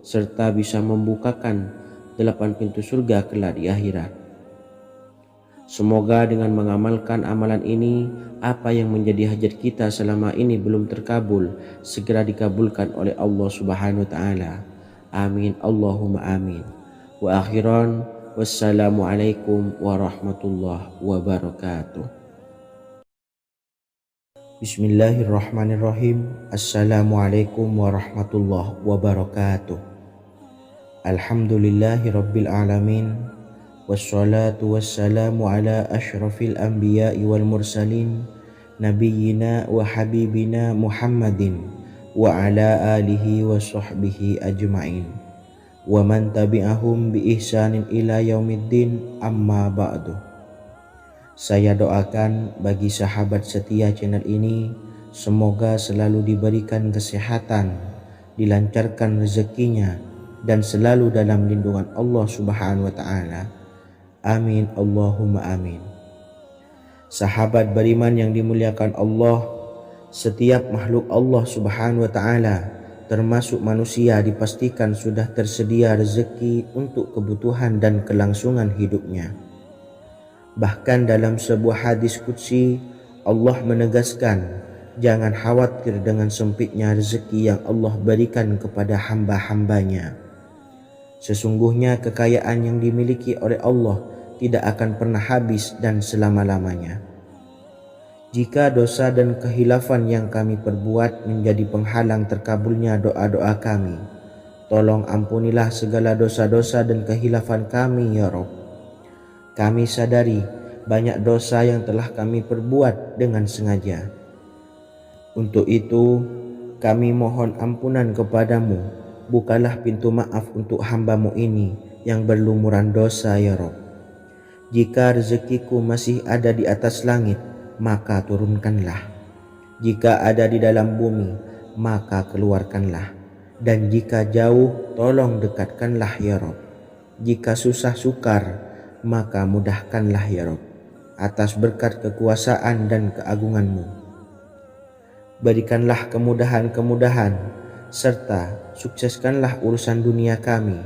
serta bisa membukakan 8 pintu surga kelak di akhirat. Semoga dengan mengamalkan amalan ini, apa yang menjadi hajat kita selama ini belum terkabul, segera dikabulkan oleh Allah Subhanahu wa Ta'ala. Amin Allahumma amin. Wa akhiran, wassalamualaikum warahmatullahi wabarakatuh. Bismillahirrahmanirrahim. Assalamualaikum warahmatullahi wabarakatuh. Alhamdulillahi rabbil alamin. Wassalatu wassalamu ala ashrafil anbiya'i wal mursalin nabiyyina wa habibina Muhammadin wa ala alihi wa sahbihi ajma'in wa man tabi'ahum bi ihsanin ila yaumiddin, amma ba'du. Saya doakan bagi sahabat setia channel ini, semoga selalu diberikan kesehatan, dilancarkan rezekinya, dan selalu dalam lindungan Allah Subhanahu wa Ta'ala. Amin Allahumma amin. Sahabat beriman yang dimuliakan Allah, setiap makhluk Allah Subhanahu wa Ta'ala termasuk manusia dipastikan sudah tersedia rezeki untuk kebutuhan dan kelangsungan hidupnya. Bahkan dalam sebuah hadis qudsi, Allah menegaskan, jangan khawatir dengan sempitnya rezeki yang Allah berikan kepada hamba-hambanya. Sesungguhnya kekayaan yang dimiliki oleh Allah tidak akan pernah habis dan selama-lamanya. Jika dosa dan kehilafan yang kami perbuat menjadi penghalang terkabulnya doa-doa kami, tolong ampunilah segala dosa-dosa dan kehilafan kami ya Rabb. Kami sadari banyak dosa yang telah kami perbuat dengan sengaja. Untuk itu kami mohon ampunan kepadamu. Bukalah pintu maaf untuk hamba-Mu ini yang berlumuran dosa ya Rabb. Jika rezekiku masih ada di atas langit, maka turunkanlah. Jika ada di dalam bumi, maka keluarkanlah. Dan jika jauh, tolong dekatkanlah ya Rabb. Jika susah sukar, maka mudahkanlah ya Rabb, atas berkat kekuasaan dan keagungan-Mu. Berikanlah kemudahan-kemudahan, serta sukseskanlah urusan dunia kami.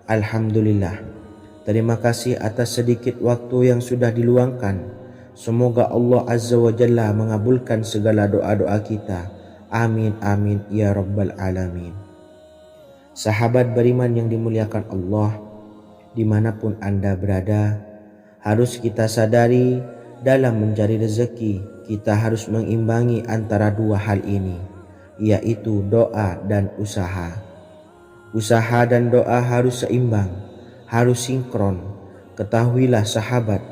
Alhamdulillah. Terima kasih atas sedikit waktu yang sudah diluangkan. Semoga Allah Azza wa Jalla mengabulkan segala doa-doa kita. Amin amin ya rabbal alamin. Sahabat beriman yang dimuliakan Allah, dimanapun Anda berada, harus kita sadari dalam mencari rezeki, kita harus mengimbangi antara dua hal ini, yaitu doa dan usaha. Usaha dan doa harus seimbang, harus sinkron. Ketahuilah sahabat,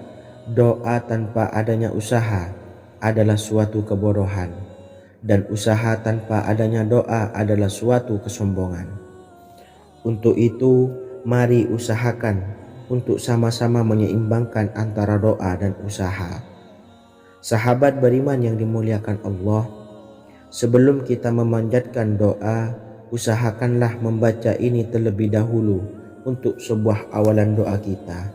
doa tanpa adanya usaha adalah suatu kebodohan, dan usaha tanpa adanya doa adalah suatu kesombongan. Untuk itu, mari usahakan untuk sama-sama menyeimbangkan antara doa dan usaha. Sahabat beriman yang dimuliakan Allah, sebelum kita memanjatkan doa, usahakanlah membaca ini terlebih dahulu untuk sebuah awalan doa kita.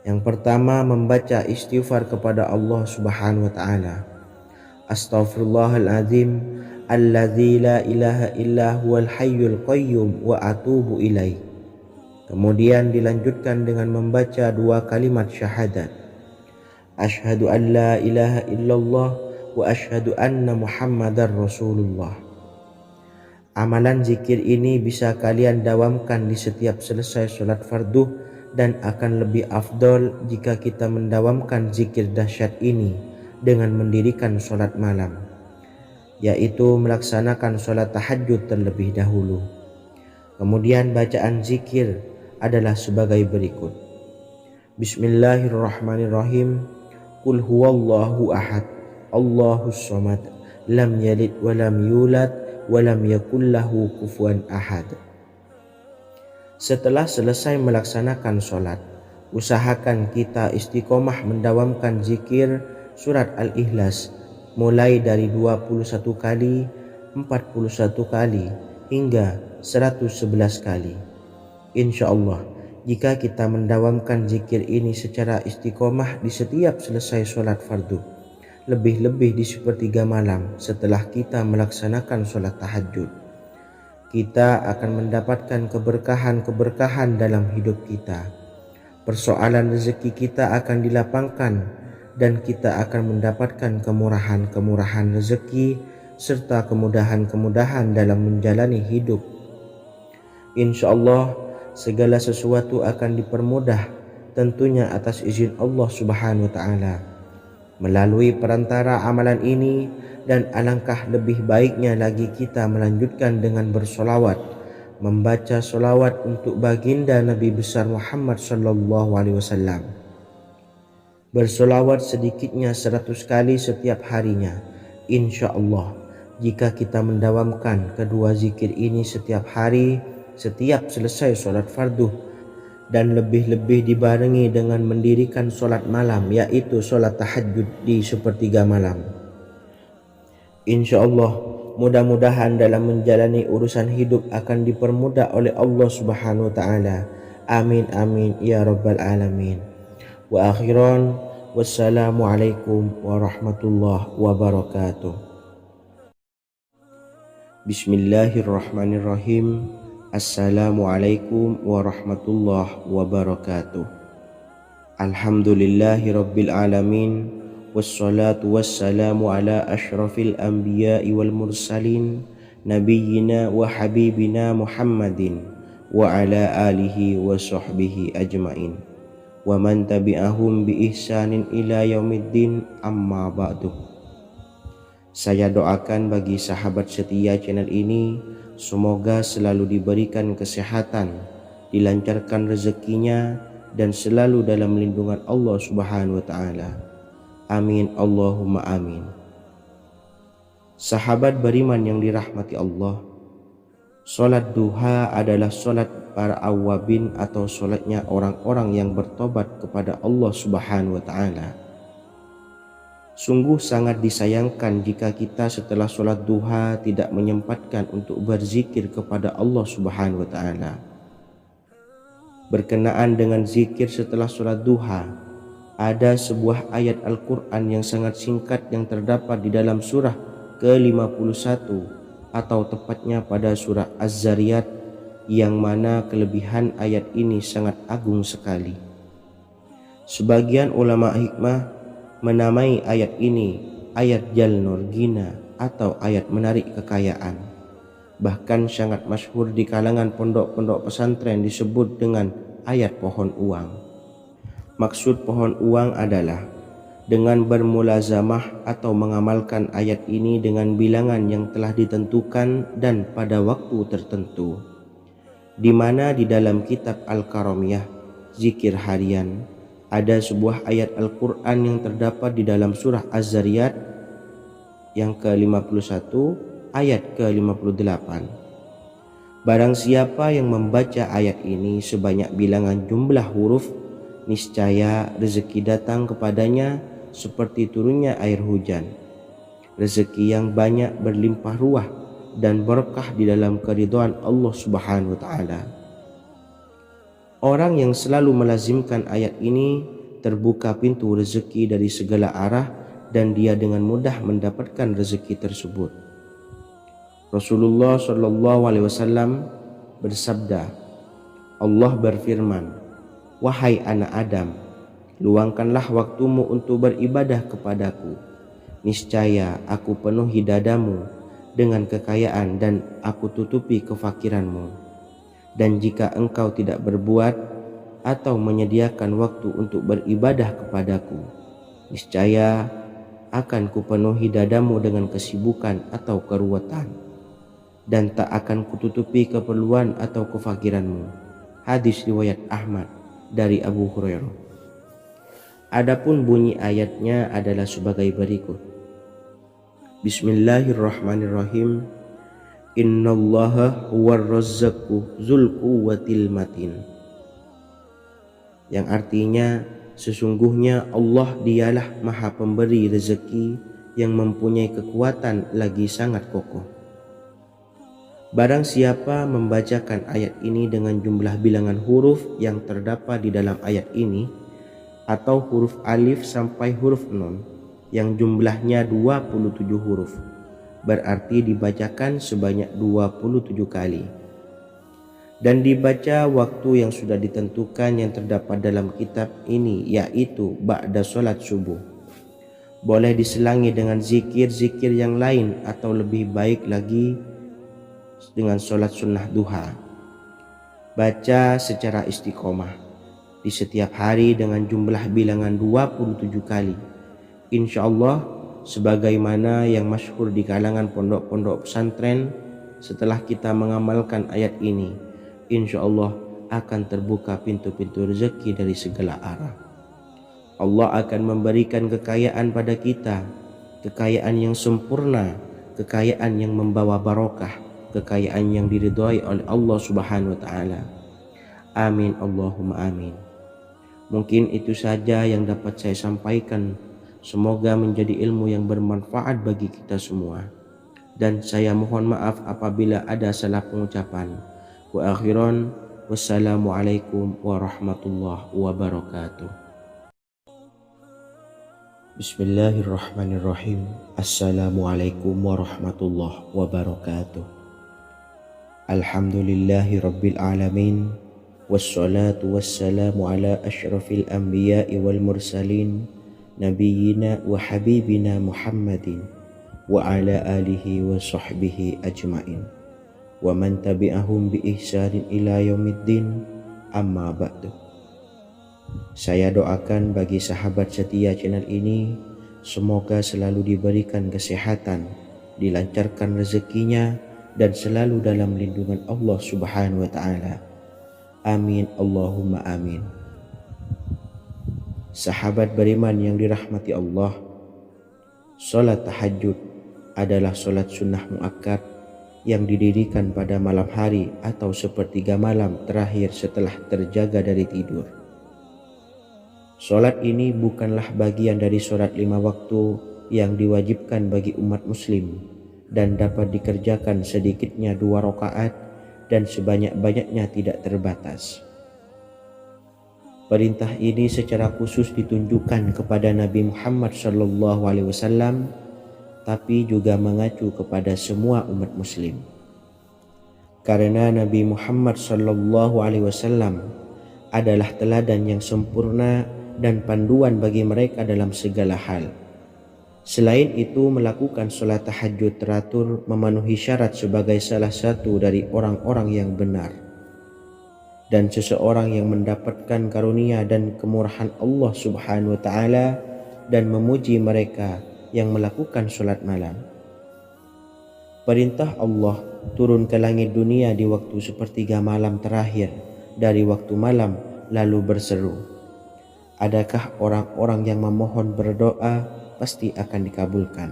Yang pertama, membaca istighfar kepada Allah Subhanahu wa Ta'ala. Astaghfirullahaladzim alladzi la ilaha illa huwal hayyul qayyum wa atubu ilaih. Kemudian dilanjutkan dengan membaca dua kalimat syahadat. Asyhadu an la ilaha illallah wa asyhadu anna Muhammadar Rasulullah. Amalan zikir ini bisa kalian dawamkan di setiap selesai sholat fardu, dan akan lebih afdol jika kita mendawamkan zikir dahsyat ini dengan mendirikan sholat malam, yaitu melaksanakan sholat tahajud terlebih dahulu. Kemudian bacaan zikir adalah sebagai berikut. Bismillahirrahmanirrahim. Qul huwallahu ahad, Allahus samad, lam yalid wa lam yulad wa lam yakul lahu kufuwan ahad. Setelah selesai melaksanakan sholat, usahakan kita istiqomah mendawamkan zikir surat Al-Ikhlas mulai dari 21 kali, 41 kali, hingga 111 kali. Insya Allah, jika kita mendawamkan zikir ini secara istiqomah di setiap selesai sholat fardu, lebih-lebih di sepertiga malam setelah kita melaksanakan sholat tahajud, kita akan mendapatkan keberkahan-keberkahan dalam hidup kita. Persoalan rezeki kita akan dilapangkan dan kita akan mendapatkan kemurahan-kemurahan rezeki serta kemudahan-kemudahan dalam menjalani hidup. Insya Allah, segala sesuatu akan dipermudah, tentunya atas izin Allah Subhanahu wa Ta'ala. Melalui perantara amalan ini, dan alangkah lebih baiknya lagi kita melanjutkan dengan bersolawat, membaca solawat untuk baginda Nabi besar Muhammad sallallahu alaihi wasallam. Bersolawat sedikitnya 100 kali setiap harinya. Insya Allah, jika kita mendawamkan kedua zikir ini setiap hari, setiap selesai sholat fardu, dan lebih-lebih dibarengi dengan mendirikan sholat malam, yaitu sholat tahajud di sepertiga malam, insya Allah mudah-mudahan dalam menjalani urusan hidup akan dipermudah oleh Allah Subhanahu wa Ta'ala. Amin amin ya rabbal alamin. Wa akhiran, wassalamualaikum warahmatullahi wabarakatuh. Bismillahirrahmanirrahim. Assalamualaikum warahmatullahi wabarakatuh. Alhamdulillahi rabbil alamin, wassalatu wassalamu ala ashrafil anbiya'i wal mursalin, nabiyyina wa habibina Muhammadin wa ala alihi wa sahbihi ajmain, wa man tabi'ahum bi ihsanin ila yaumiddin, amma ba'du. Saya doakan bagi sahabat setia channel ini, semoga selalu diberikan kesehatan, dilancarkan rezekinya, dan selalu dalam lindungan Allah Subhanahu wa Ta'ala. Amin Allahumma amin. Sahabat beriman yang dirahmati Allah, sholat duha adalah sholat para awabin atau sholatnya orang-orang yang bertobat kepada Allah Subhanahu wa Ta'ala. Sungguh sangat disayangkan jika kita setelah sholat duha tidak menyempatkan untuk berzikir kepada Allah Subhanahu wa Ta'ala. Berkenaan dengan zikir setelah sholat duha, ada sebuah ayat Al-Quran yang sangat singkat yang terdapat di dalam surah ke-51 atau tepatnya pada surah Az-Zariyat, yang mana kelebihan ayat ini sangat agung sekali. Sebagian ulama hikmah menamai ayat ini ayat Jalnur Gina atau ayat menarik kekayaan. Bahkan sangat masyhur di kalangan pondok-pondok pesantren disebut dengan ayat pohon uang. Maksud pohon uang adalah dengan bermulazamah atau mengamalkan ayat ini dengan bilangan yang telah ditentukan dan pada waktu tertentu, di mana di dalam kitab Al-Karamiyah zikir harian ada sebuah ayat Al-Quran yang terdapat di dalam surah Az-Zariyat yang ke-51 ayat ke-58. Barang siapa yang membaca ayat ini sebanyak bilangan jumlah huruf, niscaya rezeki datang kepadanya seperti turunnya air hujan. Rezeki yang banyak berlimpah ruah dan berkah di dalam keridhaan Allah Subhanahu wa Ta'ala. Orang yang selalu melazimkan ayat ini terbuka pintu rezeki dari segala arah dan dia dengan mudah mendapatkan rezeki tersebut. Rasulullah Shallallahu Alaihi Wasallam bersabda, Allah berfirman, wahai anak Adam, luangkanlah waktumu untuk beribadah kepadaku. Niscaya aku penuhi dadamu dengan kekayaan dan aku tutupi kefakiranmu. Dan jika engkau tidak berbuat atau menyediakan waktu untuk beribadah kepadaku, niscaya akan kupenuhi dadamu dengan kesibukan atau keruwetan, dan tak akan kututupi keperluan atau kefakiranmu. Hadis riwayat Ahmad dari Abu Hurairah. Adapun bunyi ayatnya adalah sebagai berikut. Bismillahirrahmanirrahim. Innallaha huwar razzaqu dzul quwwatil matin. Yang artinya, sesungguhnya Allah dialah Maha Pemberi rezeki yang mempunyai kekuatan lagi sangat kokoh. Barang siapa membacakan ayat ini dengan jumlah bilangan huruf yang terdapat di dalam ayat ini, atau huruf alif sampai huruf nun yang jumlahnya 27 huruf, berarti dibacakan sebanyak 27 kali. Dan dibaca waktu yang sudah ditentukan yang terdapat dalam kitab ini, yaitu ba'da sholat subuh. Boleh diselangi dengan zikir-zikir yang lain, atau lebih baik lagi dengan sholat sunnah duha. Baca secara istiqomah di setiap hari dengan jumlah bilangan 27 kali. Insya Allah, sebagaimana yang masyhur di kalangan pondok-pondok pesantren, setelah kita mengamalkan ayat ini, insya Allah akan terbuka pintu-pintu rezeki dari segala arah. Allah akan memberikan kekayaan pada kita, kekayaan yang sempurna, kekayaan yang membawa barokah, kekayaan yang diridhai oleh Allah Subhanahu wa taala. Amin Allahumma amin. Mungkin itu saja yang dapat saya sampaikan. Semoga menjadi ilmu yang bermanfaat bagi kita semua. Dan saya mohon maaf apabila ada salah pengucapan. Wa akhiran, wassalamualaikum warahmatullahi wabarakatuh. Bismillahirrahmanirrahim. Assalamualaikum warahmatullahi wabarakatuh. Alhamdulillahi rabbil alamin. Wassalatu wassalamu ala ashrafil anbiya'i wal mursalin, nabiyyina wa habibina Muhammadin wa ala alihi wa sahbihi ajmain wa man tabi'ahum bi ihsanin ila yaumiddin, amma ba'du. Saya doakan bagi sahabat setia channel ini, semoga selalu diberikan kesehatan, dilancarkan rezekinya, dan selalu dalam lindungan Allah Subhanahu wa ta'ala. Amin Allahumma amin. Sahabat beriman yang dirahmati Allah, sholat tahajud adalah sholat sunnah muakkad yang didirikan pada malam hari atau sepertiga malam terakhir setelah terjaga dari tidur. Sholat ini bukanlah bagian dari sholat 5 waktu yang diwajibkan bagi umat muslim dan dapat dikerjakan sedikitnya 2 rakaat dan sebanyak-banyaknya tidak terbatas. Perintah ini secara khusus ditunjukkan kepada Nabi Muhammad SAW, tapi juga mengacu kepada semua umat muslim. Karena Nabi Muhammad SAW adalah teladan yang sempurna dan panduan bagi mereka dalam segala hal. Selain itu, melakukan sholat tahajud teratur memenuhi syarat sebagai salah satu dari orang-orang yang benar. Dan seseorang yang mendapatkan karunia dan kemurahan Allah Subhanahu wa ta'ala dan memuji mereka yang melakukan sholat malam. Perintah Allah turun ke langit dunia di waktu sepertiga malam terakhir dari waktu malam, lalu berseru, adakah orang-orang yang memohon berdoa pasti akan dikabulkan?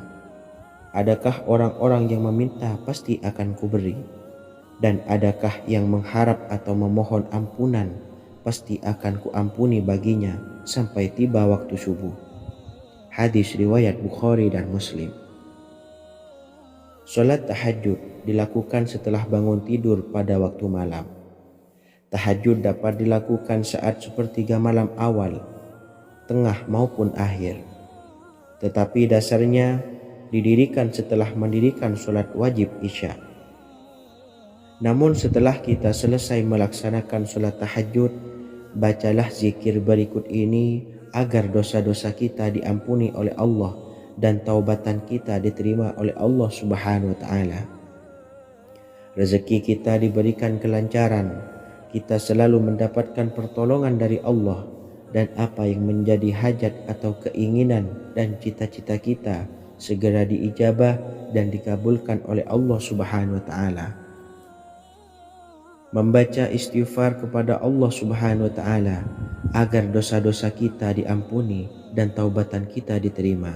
Adakah orang-orang yang meminta pasti akan kuberi? Dan adakah yang mengharap atau memohon ampunan pasti akan kuampuni baginya sampai tiba waktu subuh. Hadis riwayat Bukhari dan Muslim. Sholat tahajud dilakukan setelah bangun tidur pada waktu malam. Tahajud dapat dilakukan saat sepertiga malam awal, tengah maupun akhir. Tetapi dasarnya didirikan setelah mendirikan sholat wajib isya. Namun setelah kita selesai melaksanakan sholat tahajud, bacalah zikir berikut ini agar dosa-dosa kita diampuni oleh Allah dan taubatan kita diterima oleh Allah Subhanahu wa ta'ala. Rezeki kita diberikan kelancaran, kita selalu mendapatkan pertolongan dari Allah, dan apa yang menjadi hajat atau keinginan dan cita-cita kita segera diijabah dan dikabulkan oleh Allah Subhanahu wa ta'ala. membaca istighfar kepada Allah Subhanahu wa taala agar dosa-dosa kita diampuni dan taubatan kita diterima.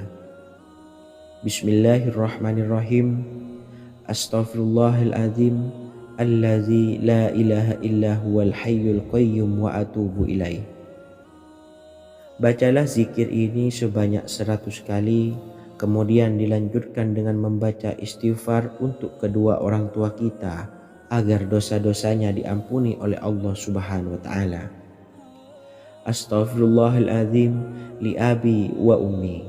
Bismillahirrahmanirrahim. Astaghfirullahaladzim allazi la ilaha illa huwal hayyul qayyum wa atubu ilaih. Bacalah zikir ini sebanyak 100 kali, kemudian dilanjutkan dengan membaca istighfar untuk kedua orang tua kita agar dosa-dosanya diampuni oleh Allah Subhanahu wa taala. Astaghfirullahaladzim li abi wa ummi.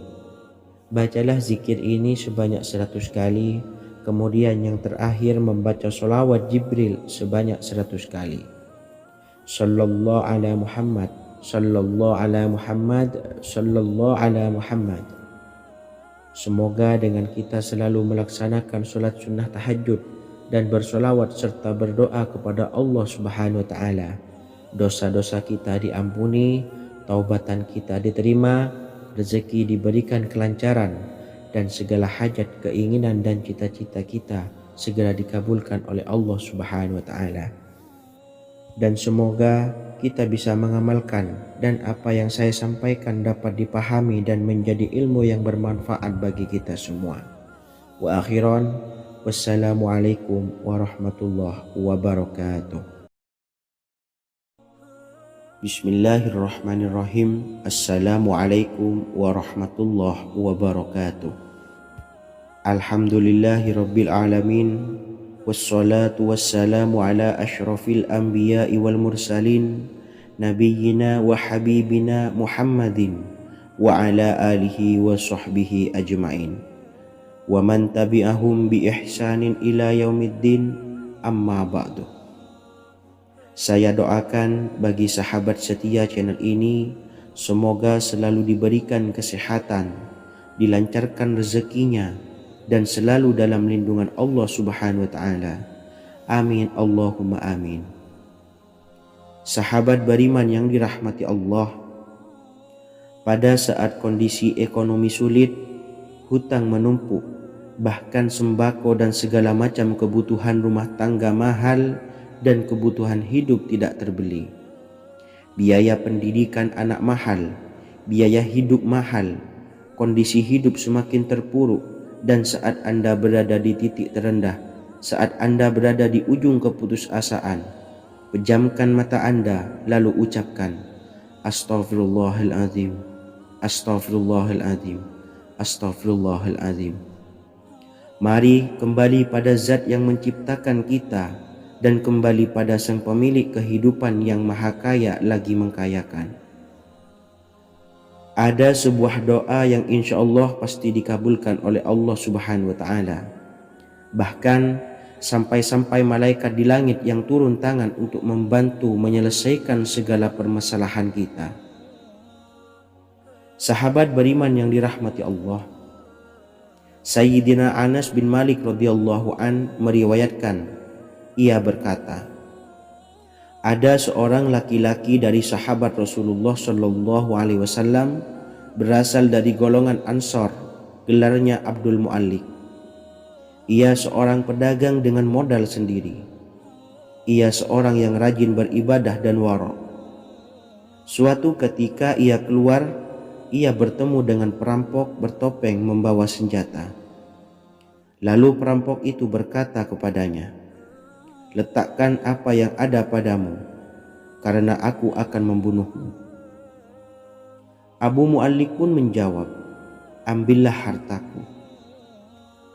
Bacalah zikir ini sebanyak 100 kali, kemudian yang terakhir membaca sholawat Jibril sebanyak 100 kali. Sallallahu ala Muhammad, sallallahu ala Muhammad, sallallahu ala Muhammad. Semoga dengan kita selalu melaksanakan sholat sunnah tahajud dan bersolawat serta berdoa kepada Allah Subhanahu wa taala, dosa-dosa kita diampuni, taubatan kita diterima, rezeki diberikan kelancaran, dan segala hajat, keinginan dan cita-cita kita segera dikabulkan oleh Allah Subhanahu wa taala. Dan semoga kita bisa mengamalkan dan apa yang saya sampaikan dapat dipahami dan menjadi ilmu yang bermanfaat bagi kita semua. Wa akhiran, wassalamualaikum warahmatullahi wabarakatuh. Bismillahirrahmanirrahim. Assalamualaikum warahmatullahi wabarakatuh. Alhamdulillahi rabbil alamin. Wassalatu wassalamu ala ashrafil anbiya'i wal mursalin, nabiyyina wa habibina Muhammadin wa ala alihi wa sahbihi ajma'in wa man tabi'ahum bi ihsanin ila yaumiddin, amma ba'du. Saya doakan bagi sahabat setia channel ini, semoga selalu diberikan kesehatan, dilancarkan rezekinya, dan selalu dalam lindungan Allah Subhanahu wa taala. Amin Allahumma amin. Sahabat beriman yang dirahmati Allah, pada saat kondisi ekonomi sulit, hutang menumpuk, bahkan sembako dan segala macam kebutuhan rumah tangga mahal dan kebutuhan hidup tidak terbeli. Biaya pendidikan anak mahal, biaya hidup mahal, kondisi hidup semakin terpuruk. Dan saat Anda berada di titik terendah, saat Anda berada di ujung keputusasaan, pejamkan mata Anda lalu ucapkan Astaghfirullahaladzim, Astaghfirullahaladzim, Astaghfirullahaladzim. Mari kembali pada Zat yang menciptakan kita dan kembali pada Sang Pemilik kehidupan yang Maha Kaya lagi mengkayakan. Ada sebuah doa yang insya Allah pasti dikabulkan oleh Allah Subhanahu wa ta'ala. Bahkan sampai-sampai malaikat di langit yang turun tangan untuk membantu menyelesaikan segala permasalahan kita. Sahabat beriman yang dirahmati Allah, Sayyidina Anas bin Malik radhiyallahu an meriwayatkan, ia berkata, ada seorang laki-laki dari sahabat Rasulullah Shallallahu Alaihi Wasallam berasal dari golongan Ansor, gelarnya Abdul Mu'allik. Ia seorang pedagang dengan modal sendiri. Ia seorang yang rajin beribadah dan wara'. Suatu ketika ia keluar, ia bertemu dengan perampok bertopeng membawa senjata. Lalu perampok itu berkata kepadanya, letakkan apa yang ada padamu, karena aku akan membunuhmu. Abu Mu'allik pun menjawab, ambillah hartaku.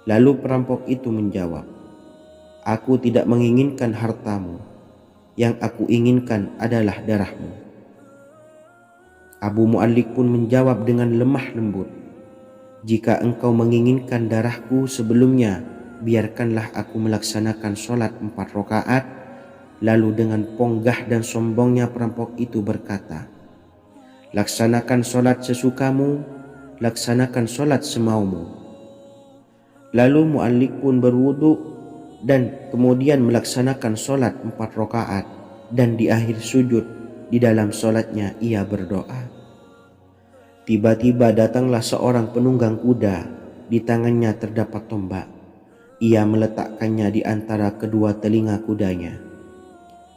Lalu perampok itu menjawab, aku tidak menginginkan hartamu, yang aku inginkan adalah darahmu. Abu Mu'allik pun menjawab dengan lemah lembut, jika engkau menginginkan darahku sebelumnya, biarkanlah aku melaksanakan sholat 4 rakaat. Lalu dengan ponggah dan sombongnya perampok itu berkata, laksanakan sholat sesukamu, laksanakan sholat semaumu. Lalu Mu'allik pun berwudu dan kemudian melaksanakan sholat 4 rakaat, dan di akhir sujud di dalam sholatnya ia berdoa. Tiba-tiba datanglah seorang penunggang kuda, di tangannya terdapat tombak. Ia meletakkannya di antara kedua telinga kudanya.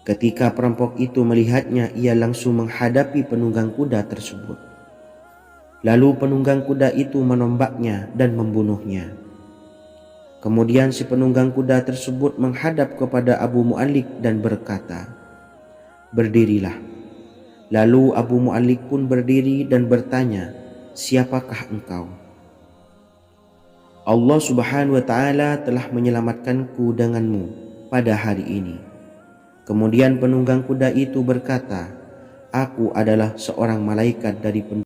Ketika perampok itu melihatnya, ia langsung menghadapi penunggang kuda tersebut. Lalu penunggang kuda itu menombaknya dan membunuhnya. Kemudian si penunggang kuda tersebut menghadap kepada Abu Mu'allik dan berkata, "Berdirilah." Lalu Abu Mu'allik pun berdiri dan bertanya, "Siapakah engkau?" "Allah Subhanahu wa Ta'ala telah menyelamatkanku denganmu pada hari ini." Kemudian penunggang kuda itu berkata, "Aku adalah seorang malaikat dari